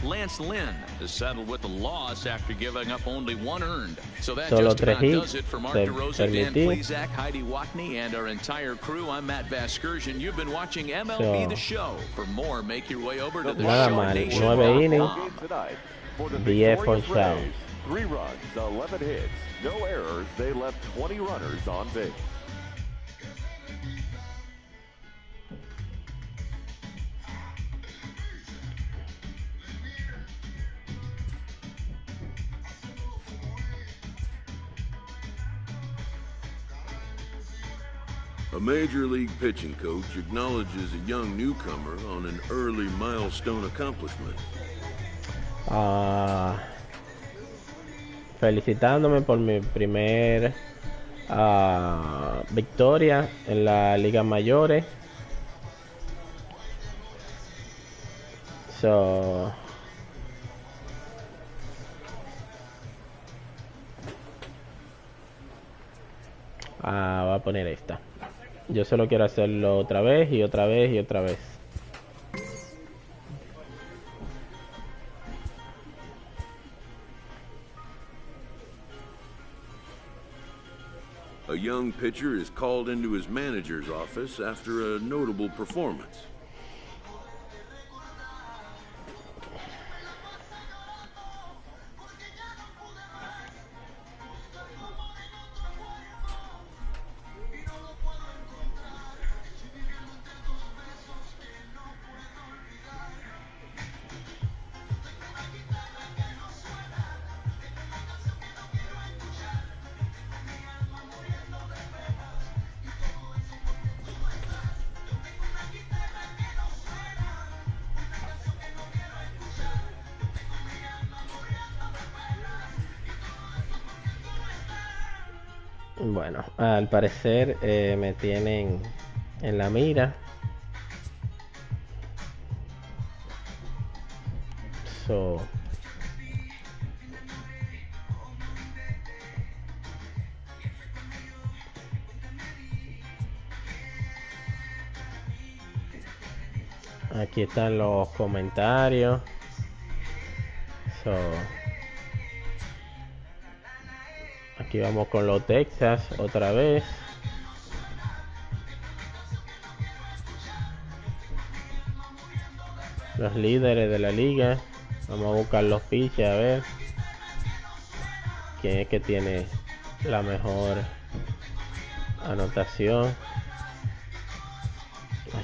Lance Lynn is settled with the loss after giving up only 1 earned. So that Solo just about 3 does it for Mark DeRosa, Dan Plesac, Heidi Watney, and our entire crew. I'm Matt Vasgersian. You've been watching MLB The Show. For more, make your way over to the nada mal, 9 innings, 10 ponchados. 3 runs, 11 hits, no errors. They left 20 runners on base. A major league pitching coach acknowledges a young newcomer on an early milestone accomplishment. Felicitándome por mi primer victoria en la Liga Mayores. Voy a poner esta. Yo solo quiero hacerlo otra vez y otra vez y otra vez. A young pitcher is called into his manager's office after a notable performance. Bueno, al parecer me tienen en la mira. Aquí están los comentarios. Aquí vamos con los Texas otra vez. Los líderes de la liga. Vamos a buscar los pitches a ver quién es que tiene la mejor anotación.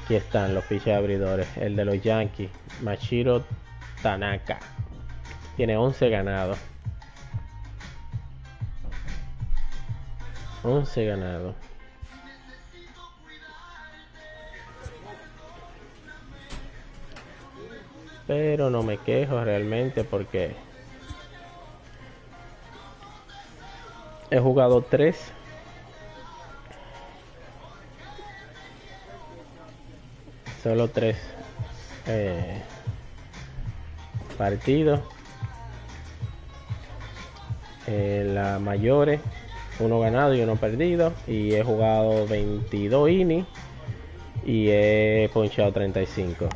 Aquí están los pitches abridores. El de los Yankees, Machiro Tanaka, tiene 11 ganados. 11 ganados. pero no me quejo realmente porque he jugado 3 solo 3 partidos, la mayores, 1 ganado y 1 perdido, y he jugado 22 innings y he ponchado 35.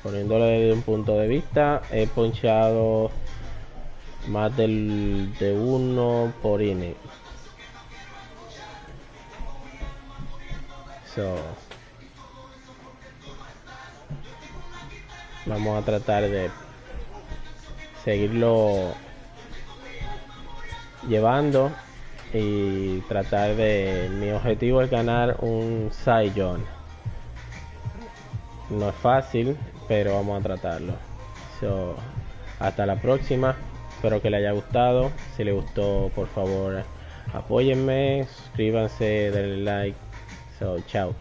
Poniéndolo desde un punto de vista, he ponchado más de 1 por inning. Vamos a tratar de seguirlo llevando y tratar de... Mi objetivo es ganar un Cy Young. No es fácil, pero vamos a tratarlo. Hasta la próxima. Espero que les haya gustado. Si les gustó, por favor, apóyenme, suscríbanse, denle like. Chao.